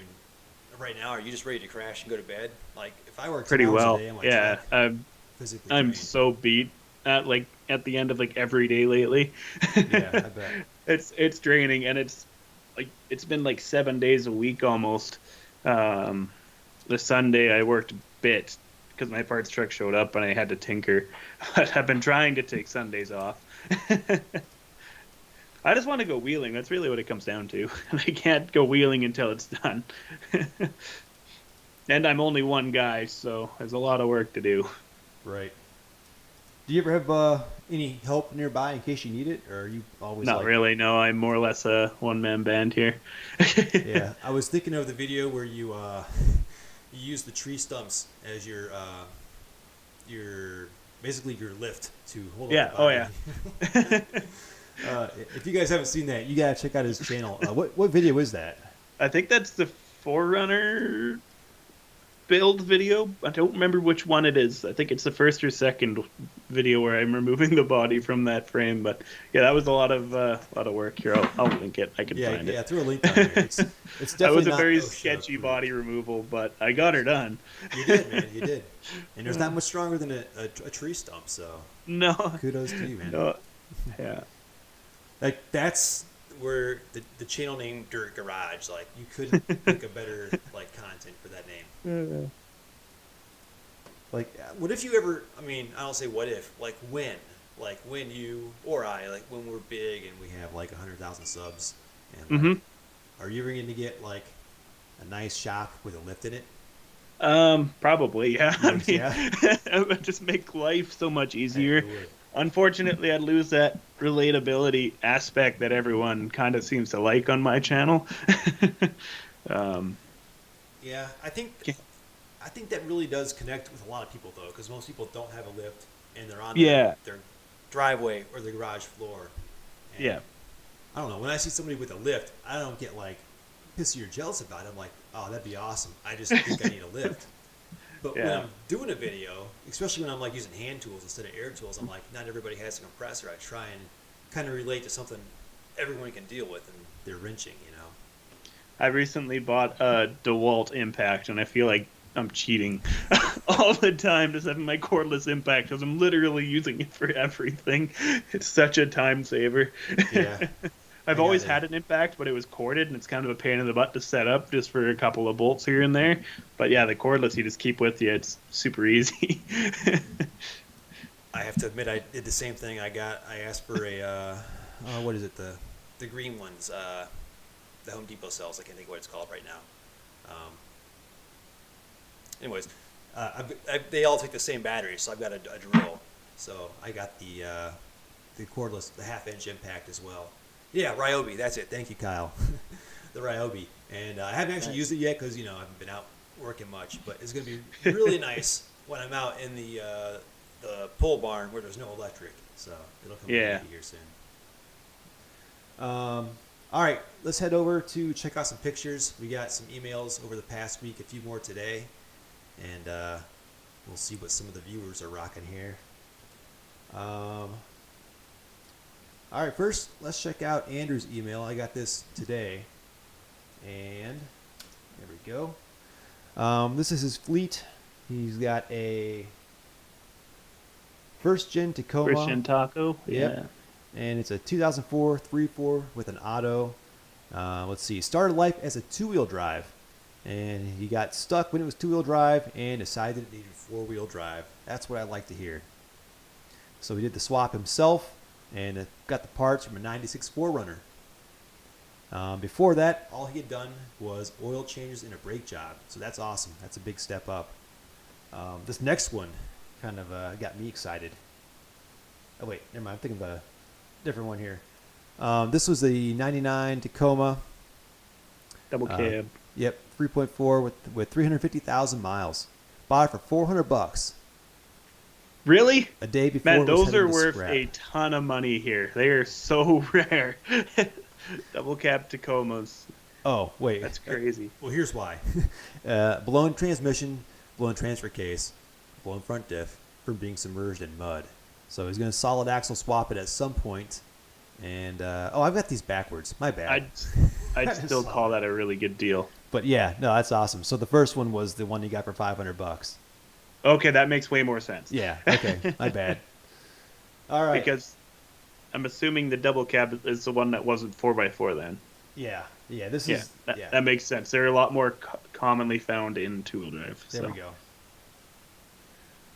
right now, are you just ready to crash and go to bed? Like, if I work 10 pretty hours well, a day, I'm like, yeah. physically I'm drained. so beat at the end of every day lately. Yeah, I bet. It's draining, and it's been 7 days a week almost. The Sunday I worked a bit because my parts truck showed up and I had to tinker. But I've been trying to take Sundays off. I just want to go wheeling. That's really what it comes down to. I can't go wheeling until it's done. And I'm only one guy, so there's a lot of work to do. Right. Do you ever have any help nearby in case you need it, or are you always Not really, no. I'm more or less a one-man band here. Yeah, I was thinking of the video where you use the tree stumps as your basically your lift to hold up the body. Oh yeah. If you guys haven't seen that, you gotta check out his channel. What video is that? I think that's the Forerunner build video. I don't remember which one it is. I think it's the first or second video where I'm removing the body from that frame. But yeah, that was a lot of work. Here, I'll link it. I can find it. Yeah, throw a link down here. It's definitely that was a not very OSHA sketchy approved. body removal, but I got her done. You did, man. You did. And there's not much stronger than a tree stump. So No. kudos to you, man. No. Yeah. That's where the channel name Dirt Garage. Like, you couldn't think of better content for that name. What if you ever? I don't say what if. When you or I, when we're big and we have 100,000 subs, and are you ever going to get a nice shop with a lift in it? Probably, yeah. Yeah. It would just make life so much easier. It would. Unfortunately, I'd lose that relatability aspect that everyone kind of seems to like on my channel. Yeah, I think that really does connect with a lot of people, though, because most people don't have a lift, and they're on their driveway or their garage floor. And Yeah. I don't know. When I see somebody with a lift, I don't get pissy or jealous about it. I'm like, oh, that'd be awesome. I just think I need a lift. But when I'm doing a video, especially when I'm using hand tools instead of air tools, I'm like, not everybody has a compressor. I try and kind of relate to something everyone can deal with, and they're wrenching, I recently bought a DeWalt Impact, and I feel like I'm cheating all the time just having my cordless Impact because I'm literally using it for everything. It's such a time saver. Yeah. I've always had an impact, but it was corded, and it's kind of a pain in the butt to set up just for a couple of bolts here and there. But yeah, the cordless you just keep with you. It's super easy. I have to admit, I did the same thing. I asked for a, what is it, the green ones, the Home Depot sells. I can't think of what it's called right now. Anyways, they all take the same battery, so I've got a drill. So I got the cordless, the half-inch impact as well. Yeah, Ryobi, that's it. Thank you, Kyle. The Ryobi. And I haven't actually used it yet because, I haven't been out working much. But it's going to be really nice when I'm out in the pole barn where there's no electric. So it'll come in handy here soon. All right, let's head over to check out some pictures. We got some emails over the past week, a few more today. And we'll see what some of the viewers are rocking here. All right, first, let's check out Andrew's email. I got this today. And there we go. This is his fleet. He's got a first-gen Tacoma. First-gen Taco. Yep. Yeah. And it's a 2004 3.4 with an auto. Let's see. Started life as a two-wheel drive. And he got stuck when it was two-wheel drive and decided it needed four-wheel drive. That's what I like to hear. So he did the swap himself and got the parts from a 96 4Runner. Before that, all he had done was oil changes and a brake job. So that's awesome. That's a big step up. This next one kind of got me excited. Oh, wait. Never mind. I'm thinking about a different one here. This was the 99 Tacoma. Double cab. Yep. 3.4 with 350,000 miles. Bought it for $400. Really? A day before. Man, those are worth a ton of money here. They are so rare. Double cab Tacomas. Oh, wait. That's crazy. Well, here's why. Blown transmission, blown transfer case, blown front diff from being submerged in mud. So he's going to solid axle swap it at some point. And, I've got these backwards. My bad. I'd still call that a really good deal. But yeah, no, that's awesome. So the first one was the one you got for $500. Okay, that makes way more sense. Yeah, okay. My bad. All right. Because I'm assuming the double cab is the one that wasn't 4x4 then. Yeah, that makes sense. They're a lot more commonly found in two-wheel drive. There we go.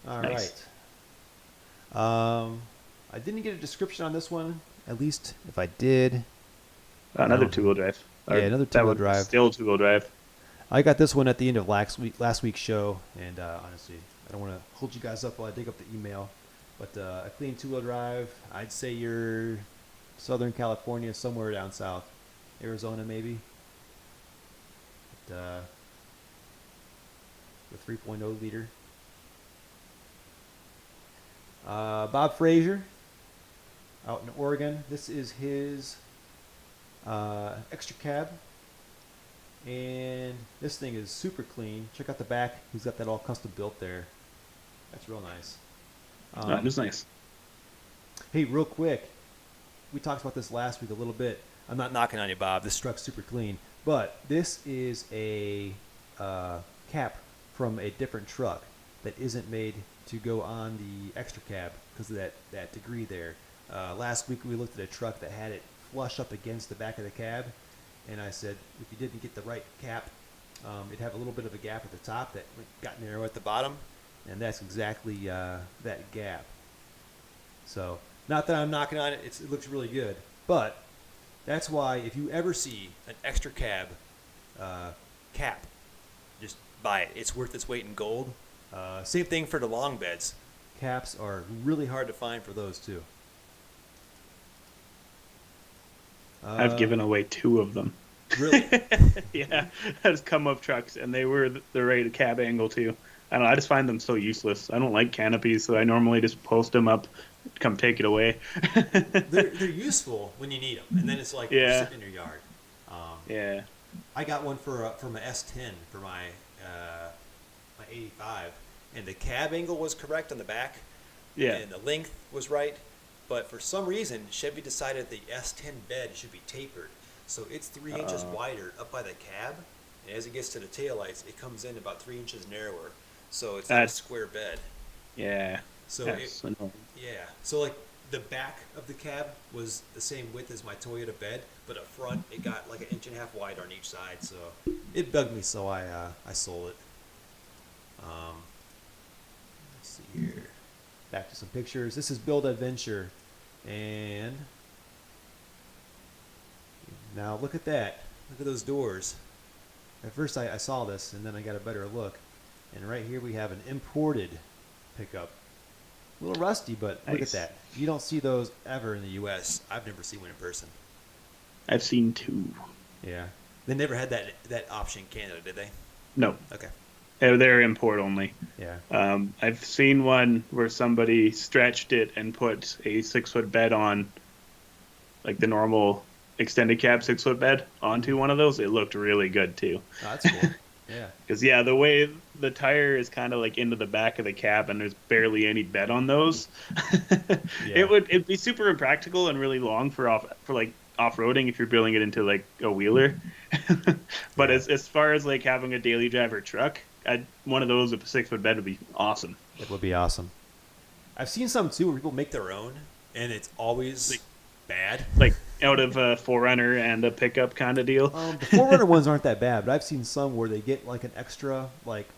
All nice. right. I didn't get a description on this one. At least if I did. Another two-wheel drive. Yeah, another two-wheel drive. Still two-wheel drive. I got this one at the end of last week's show, and honestly, I don't want to hold you guys up while I dig up the email. But a clean two-wheel drive, I'd say you're Southern California, somewhere down south. Arizona, maybe. But, the 3.0 liter. Bob Frazier, out in Oregon. This is his extra cab. And this thing is super clean. Check out the back. He's got that all custom built there. That's real nice. That is nice. Hey, real quick. We talked about this last week a little bit. I'm not knocking on you, Bob. This truck's super clean. But this is a cap from a different truck that isn't made to go on the extra cab because of that degree there. Last week we looked at a truck that had it flush up against the back of the cab. And I said, if you didn't get the right cap, it'd have a little bit of a gap at the top that got narrow at the bottom. And that's exactly that gap. So, not that I'm knocking on it. It looks really good. But that's why if you ever see an extra cab cap, just buy it. It's worth its weight in gold. Same thing for the long beds. Caps are really hard to find for those too. I've given away 2 of them. Really? Yeah, I just come up trucks, and they were the right cab angle too. I don't know. I just find them so useless. I don't like canopies, so I normally just post them up, come take it away. they're useful when you need them, and then it's like they're sitting in your yard. Yeah. I got one from an S10 for my 85, and the cab angle was correct on the back. Yeah. And the length was right. But for some reason, Chevy decided the S10 bed should be tapered. So it's 3 inches wider up by the cab. And as it gets to the taillights, it comes in about 3 inches narrower. So it's like a square bed. Yeah. So So like the back of the cab was the same width as my Toyota bed, but up front it got like 1.5 inches wide on each side, so it bugged me. So I sold it. Let's see here. Back to some pictures. This is Build Adventure, and now look at that. Look at those doors. At first I saw this, and then I got a better look. And right here we have an imported pickup. A little rusty, but look at Nice. that. You don't see those ever in the U.S. I've never seen one in person. I've seen 2. Yeah. They never had that option in Canada, did they? No, Okay. they're import only. Yeah. I've seen one where somebody stretched it and put a 6-foot bed on, like the normal extended cab 6-foot bed onto one of those. It looked really good too. Oh, that's cool. Yeah. Because the way the tire is kind of like into the back of the cab and there's barely any bed on those, Yeah. it'd be super impractical and really long for like off-roading if you're building it into like a wheeler. But Yeah. as far as like having a daily driver truck, one of those with a 6-foot bed would be awesome. It would be awesome. I've seen some too where people make their own, and it's always Like- bad. Like out of a 4Runner and a pickup kind of deal. The 4Runner ones aren't that bad, but I've seen some where they get like an extra like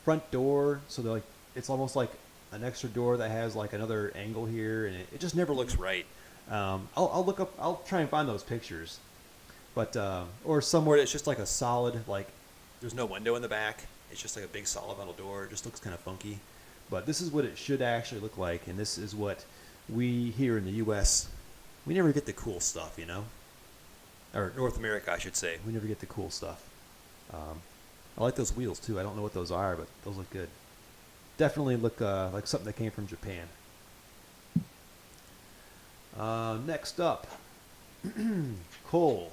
front door, so they're like it's almost like an extra door that has like another angle here, and it just never looks right. I'll look up. I'll try and find those pictures, but or somewhere that's just like a solid like there's no window in the back. It's just like a big solid metal door. It just looks kind of funky. But this is what it should actually look like, and this is what we here in the U.S. we never get the cool stuff, you know, or North America, I should say. We never get the cool stuff. I like those wheels too. I don't know what those are, but those look good. Definitely look like something that came from Japan. Next up, coal.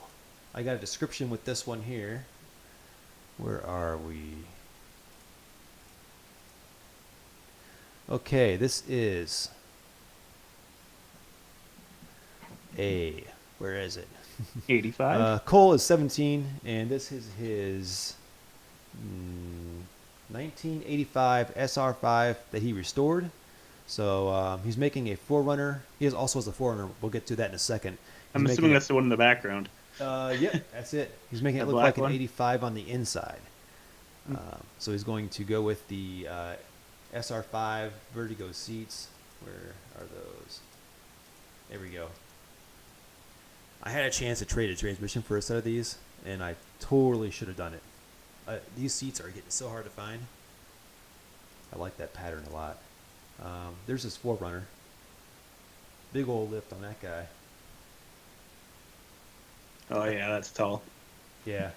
I got a description with this one here. Where are we? Okay, this is where is it? 85. Cole is 17, and this is his 1985 SR5 that he restored. So he's making a 4Runner. He also has a 4Runner. We'll get to that in a second. I'm assuming that's the one in the background. Yep, that's it. He's making it The look like black an one? 85 on the inside. So he's going to go with the SR5 Vertigo seats. Where are those? There we go. I had a chance to trade a transmission for a set of these, and I totally should have done it. These seats are getting so hard to find. I like that pattern a lot. There's this 4Runner. Big old lift on that guy. Oh yeah, that's tall. Yeah.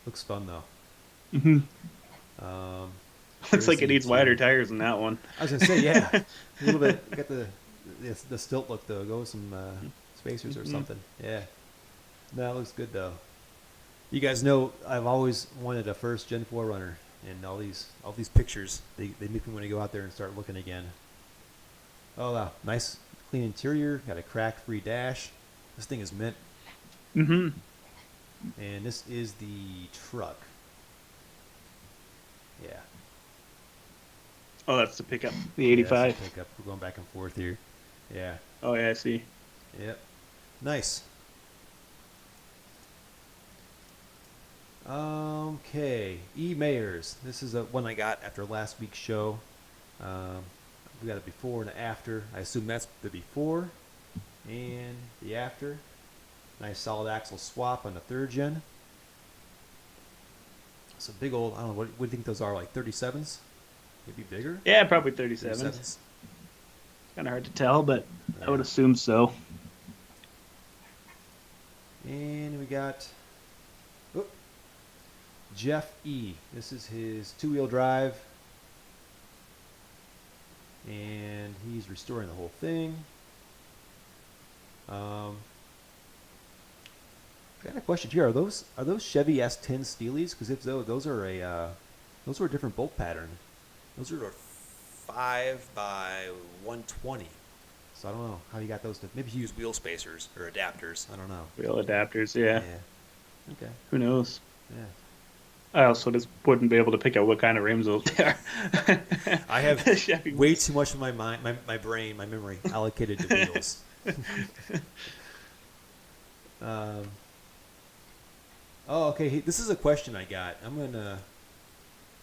Looks fun though. Mm-hmm. Looks Looks like it needs wider tires than that one. I was gonna say, yeah, a little bit. Got the stilt look though. Go with some spacers or something. Yeah, no, it looks good though. You guys know I've always wanted a first Gen 4Runner, and all these pictures they make me want to go out there and start looking again. Oh wow, nice clean interior. Got a crack-free dash. This thing is mint. Mm-hmm. And this is the truck. Yeah. Oh, that's the pickup. The Yeah, 85. that's the pickup. We're going back and forth here. Yeah. Oh yeah, I see. Yep. Nice. Okay. E. Mayers. This is one I got after last week's show. We got a before and an after. I assume that's the before and the after. Nice solid axle swap on the 3rd gen. Some big old, I don't know, what do you think those are, like 37s? Maybe bigger? Yeah, probably 37. 37s? Kind of hard to tell, but I would Yeah. assume so. And we got Jeff E. This is his 2-wheel drive. And he's restoring the whole thing. I got a question here. Are those Chevy S10 Steelies? Because if so, those are a different bolt pattern. Those are a 5x120. So I don't know how you got those. Maybe you use wheel spacers or adapters. I don't know. Wheel adapters, yeah. Okay. Who knows? Yeah. I also just wouldn't be able to pick out what kind of rims those are. I have Chevy way ones. too much of my mind, my brain, my memory allocated to wheels. Um, oh, okay. This is a question I got. I'm gonna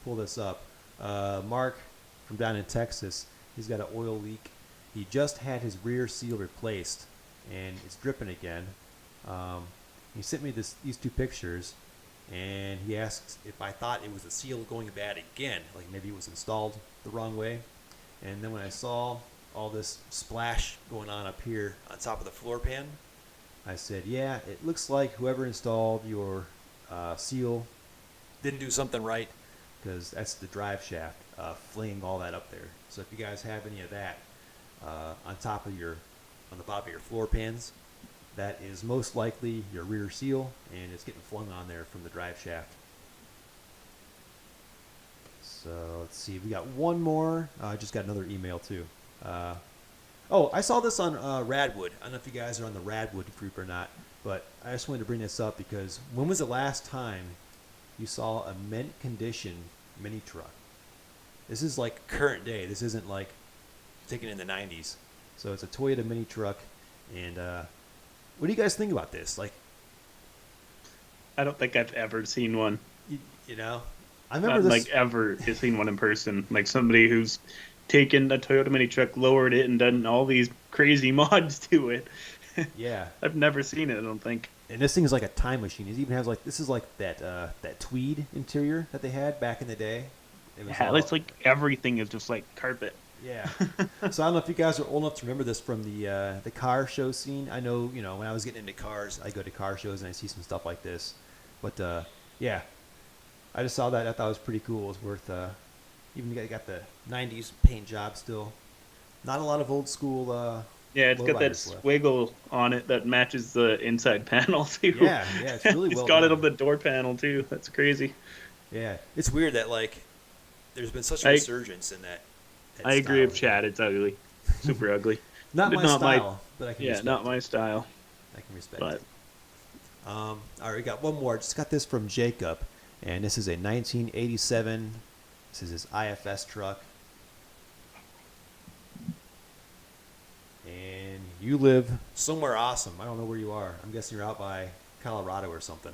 pull this up. Mark from down in Texas, he's got an oil leak. He just had his rear seal replaced, and it's dripping again. Um, he sent me these two pictures, and he asked if I thought it was the seal going bad again, like maybe it was installed the wrong way. And then when I saw all this splash going on up here on top of the floor pan, I said, yeah, it looks like whoever installed your seal didn't do something right, because that's the drive shaft flinging all that up there. So if you guys have any of that on the bottom of your floor pans, that is most likely your rear seal, and it's getting flung on there from the drive shaft. So let's see, we got one more. I just got another email too. Oh, I saw this on Radwood. I don't know if you guys are on the Radwood group or not, but I just wanted to bring this up because when was the last time you saw a mint condition mini truck? This is like current day. This isn't like taken in the 90s. So it's a Toyota mini truck. And what do you guys think about this? Like, I don't think I've ever seen one. you know, I remember Not this. like ever seen one in person. Like somebody who's taken a Toyota mini truck, lowered it, and done all these crazy mods to it. Yeah. I've never seen it. I don't think. And this thing is like a time machine. It even has like, this is like that tweed interior that they had back in the day. It was Yeah, all, it's like everything is just like carpet. yeah. So I don't know if you guys are old enough to remember this from the car show scene. I know, when I was getting into cars, I go to car shows and I see some stuff like this. But yeah, I just saw that. I thought it was pretty cool. It was worth. Even got the '90s paint job still. Not a lot of old school. Yeah, it's got that lowriders left. squiggle on it that matches the inside panel too. Yeah, yeah, it's really He's well got done. it on the door panel too. That's crazy. Yeah, it's weird that like there's been such a I resurgence in that I agree style. with Chad. It's ugly, super ugly. Not my Not my- style, but I can Yeah, respect not it. my style. I can respect But it. All right, we got one more. Just got this from Jacob, and this is a 1987. This is his IFS truck. And you live somewhere awesome. I don't know where you are. I'm guessing you're out by Colorado or something.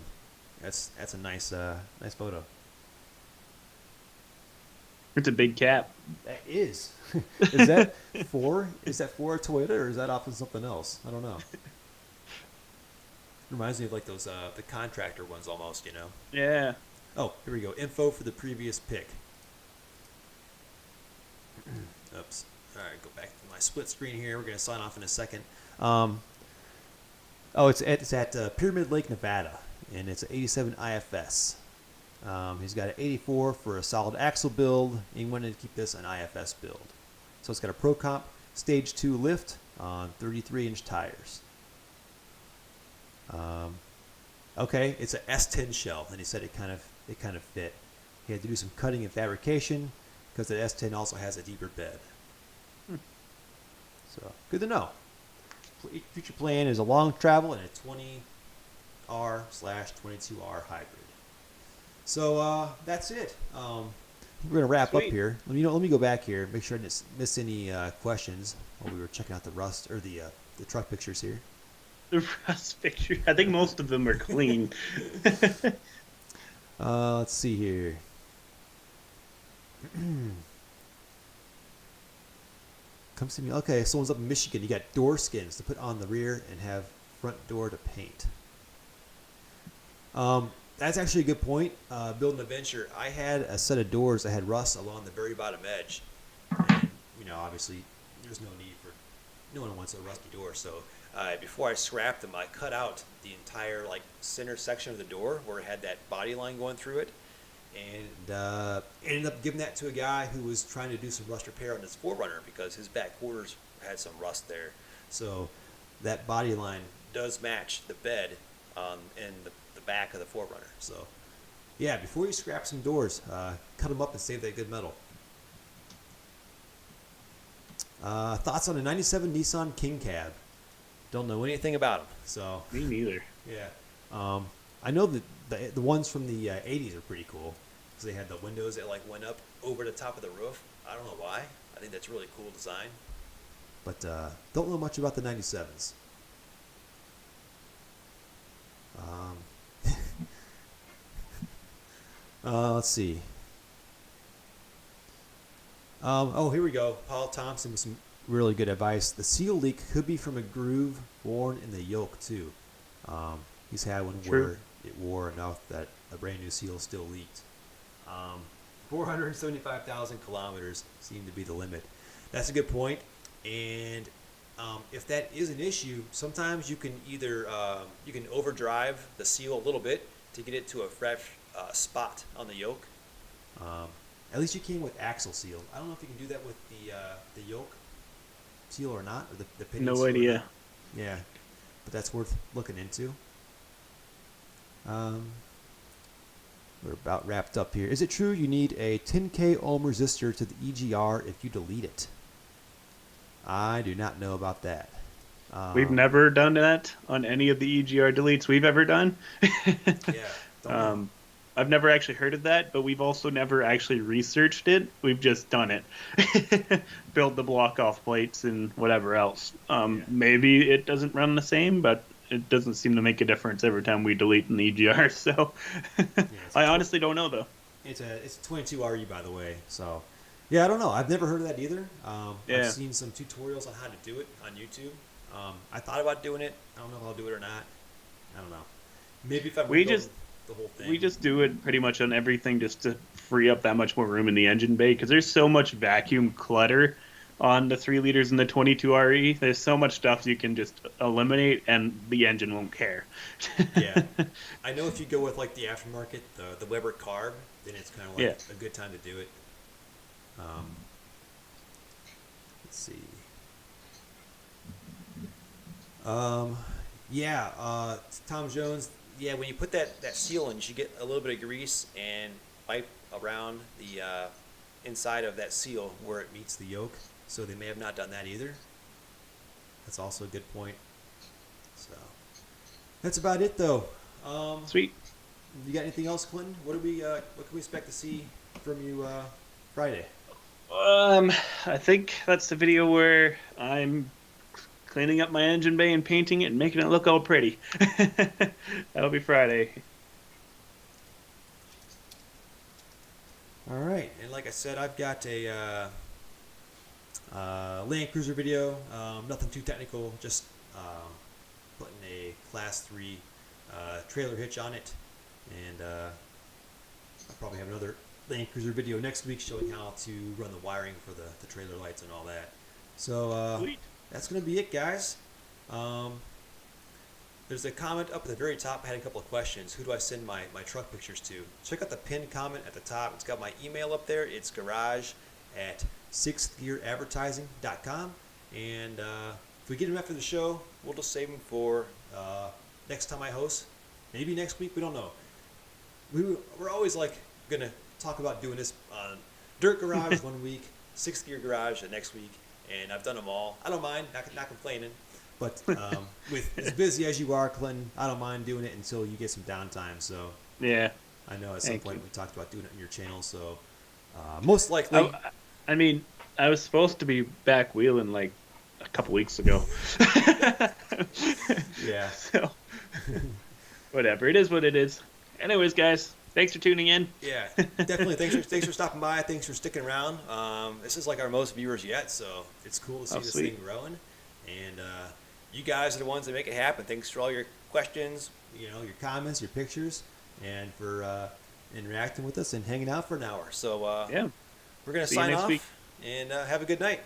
That's a nice photo. it's a big cap. That is. Is that for? Is that for a Toyota or is that off of something else? I don't know. Reminds me of like those the contractor ones almost. Yeah. Oh, here we go. Info for the previous pick. Oops. All right, go back to my split screen here. We're going to sign off in a second. It's at Pyramid Lake, Nevada, and it's an 87 IFS. He's got an 84 for a solid axle build. And he wanted to keep this an IFS build. So it's got a Pro Comp Stage 2 lift on 33-inch tires. Okay, it's an S10 shell, and he said it kind of fit. He had to do some cutting and fabrication because the S10 also has a deeper bed. So good to know. Future plan is a long travel and a 20R/22R hybrid. So that's it. We're gonna wrap up Sweet. here. Let me go back here, make sure I didn't miss any questions while we were checking out the rust or the truck pictures here. The rust picture. I think most of them are clean. Let's see here. Come see me. Okay, someone's up in Michigan. You got door skins to put on the rear and have front door to paint. That's actually a good point. Building a venture, I had a set of doors that had rust along the very bottom edge. And, obviously, there's no one wants a rusty door. So before I scrapped them, I cut out the entire center section of the door where it had that body line going through it. And ended up giving that to a guy who was trying to do some rust repair on his 4Runner because his back quarters had some rust there. So that body line does match the bed in the back of the 4Runner. So yeah, before you scrap some doors, cut them up and save that good metal. Thoughts on a 97 Nissan King Cab? Don't know anything about them. So Me neither. yeah. I know that the ones from the 80s are pretty cool because they had the windows that like went up over the top of the roof. I don't know why. I think that's a really cool design. But don't know much about the 97s. Let's see. Oh, here we go. Paul Thompson with some really good advice. The seal leak could be from a groove worn in the yoke too. He's had one where it wore enough that a brand new seal still leaked. 475,000 kilometers seemed to be the limit. That's a good point. And if that is an issue, sometimes you can either you can overdrive the seal a little bit to get it to a fresh spot on the yoke. At least you can with axle seal. I don't know if you can do that with the yoke seal or not, or the pinion No seal idea. Yeah, but that's worth looking into. We're about wrapped up here. Is it true you need a 10K ohm resistor to the EGR if you delete it? I do not know about that. We've never done that on any of the EGR deletes we've ever done. Yeah. Don't know. I've never actually heard of that, but we've also never actually researched it. We've just done it. Build the block off plates and whatever else. Maybe it doesn't run the same, but it doesn't seem to make a difference every time we delete an EGR. So I honestly don't know, though. It's a 22RE, by the way. So yeah, I don't know. I've never heard of that either. I've seen some tutorials on how to do it on YouTube. I thought about doing it. I don't know if I'll do it or not. I don't know. Maybe if I the whole thing. We just do it pretty much on everything just to free up that much more room in the engine bay because there's so much vacuum clutter on the 3 liters and the 22RE. There's so much stuff you can just eliminate and the engine won't care. Yeah. I know if you go with like the aftermarket, the Weber carb, then it's kind of like a good time to do it. Let's see. Tom Jones. Yeah, when you put that seal in, you should get a little bit of grease and wipe around the inside of that seal where it meets the yoke. So they may have not done that either. That's also a good point. So that's about it, though. Sweet. You got anything else, Clinton? What can we expect to see from you Friday? I think that's the video where I'm cleaning up my engine bay and painting it and making it look all pretty. That'll be Friday. All right, and like I said, I've got a Land Cruiser video. Nothing too technical, just putting a Class 3 trailer hitch on it, and I'll probably have another Land Cruiser video next week showing how to run the wiring for the trailer lights and all that. So that's going to be it, guys. There's a comment up at the very top. I had a couple of questions. Who do I send my truck pictures to? Check out the pinned comment at the top. It's got my email up there. It's garage@sixthgearadvertising.com. And if we get them after the show, we'll just save them for next time I host. Maybe next week. We don't know. We're always like going to talk about doing this on Dirt Garage one week, Sixth Gear Garage the next week. And I've done them all. I don't mind, not complaining. But with as busy as you are, Clinton, I don't mind doing it until you get some downtime. So yeah, I know at some point we talked about doing it on your channel. So most likely, I mean, I was supposed to be back wheeling like a couple weeks ago. Yeah. So whatever, it is what it is. Anyways, guys, thanks for tuning in. Yeah, definitely. Thanks for stopping by. Thanks for sticking around. This is like our most viewers yet, so it's cool to see this thing growing. And you guys are the ones that make it happen. Thanks for all your questions, your comments, your pictures, and for interacting with us and hanging out for an hour. So we're gonna sign off and have a good night.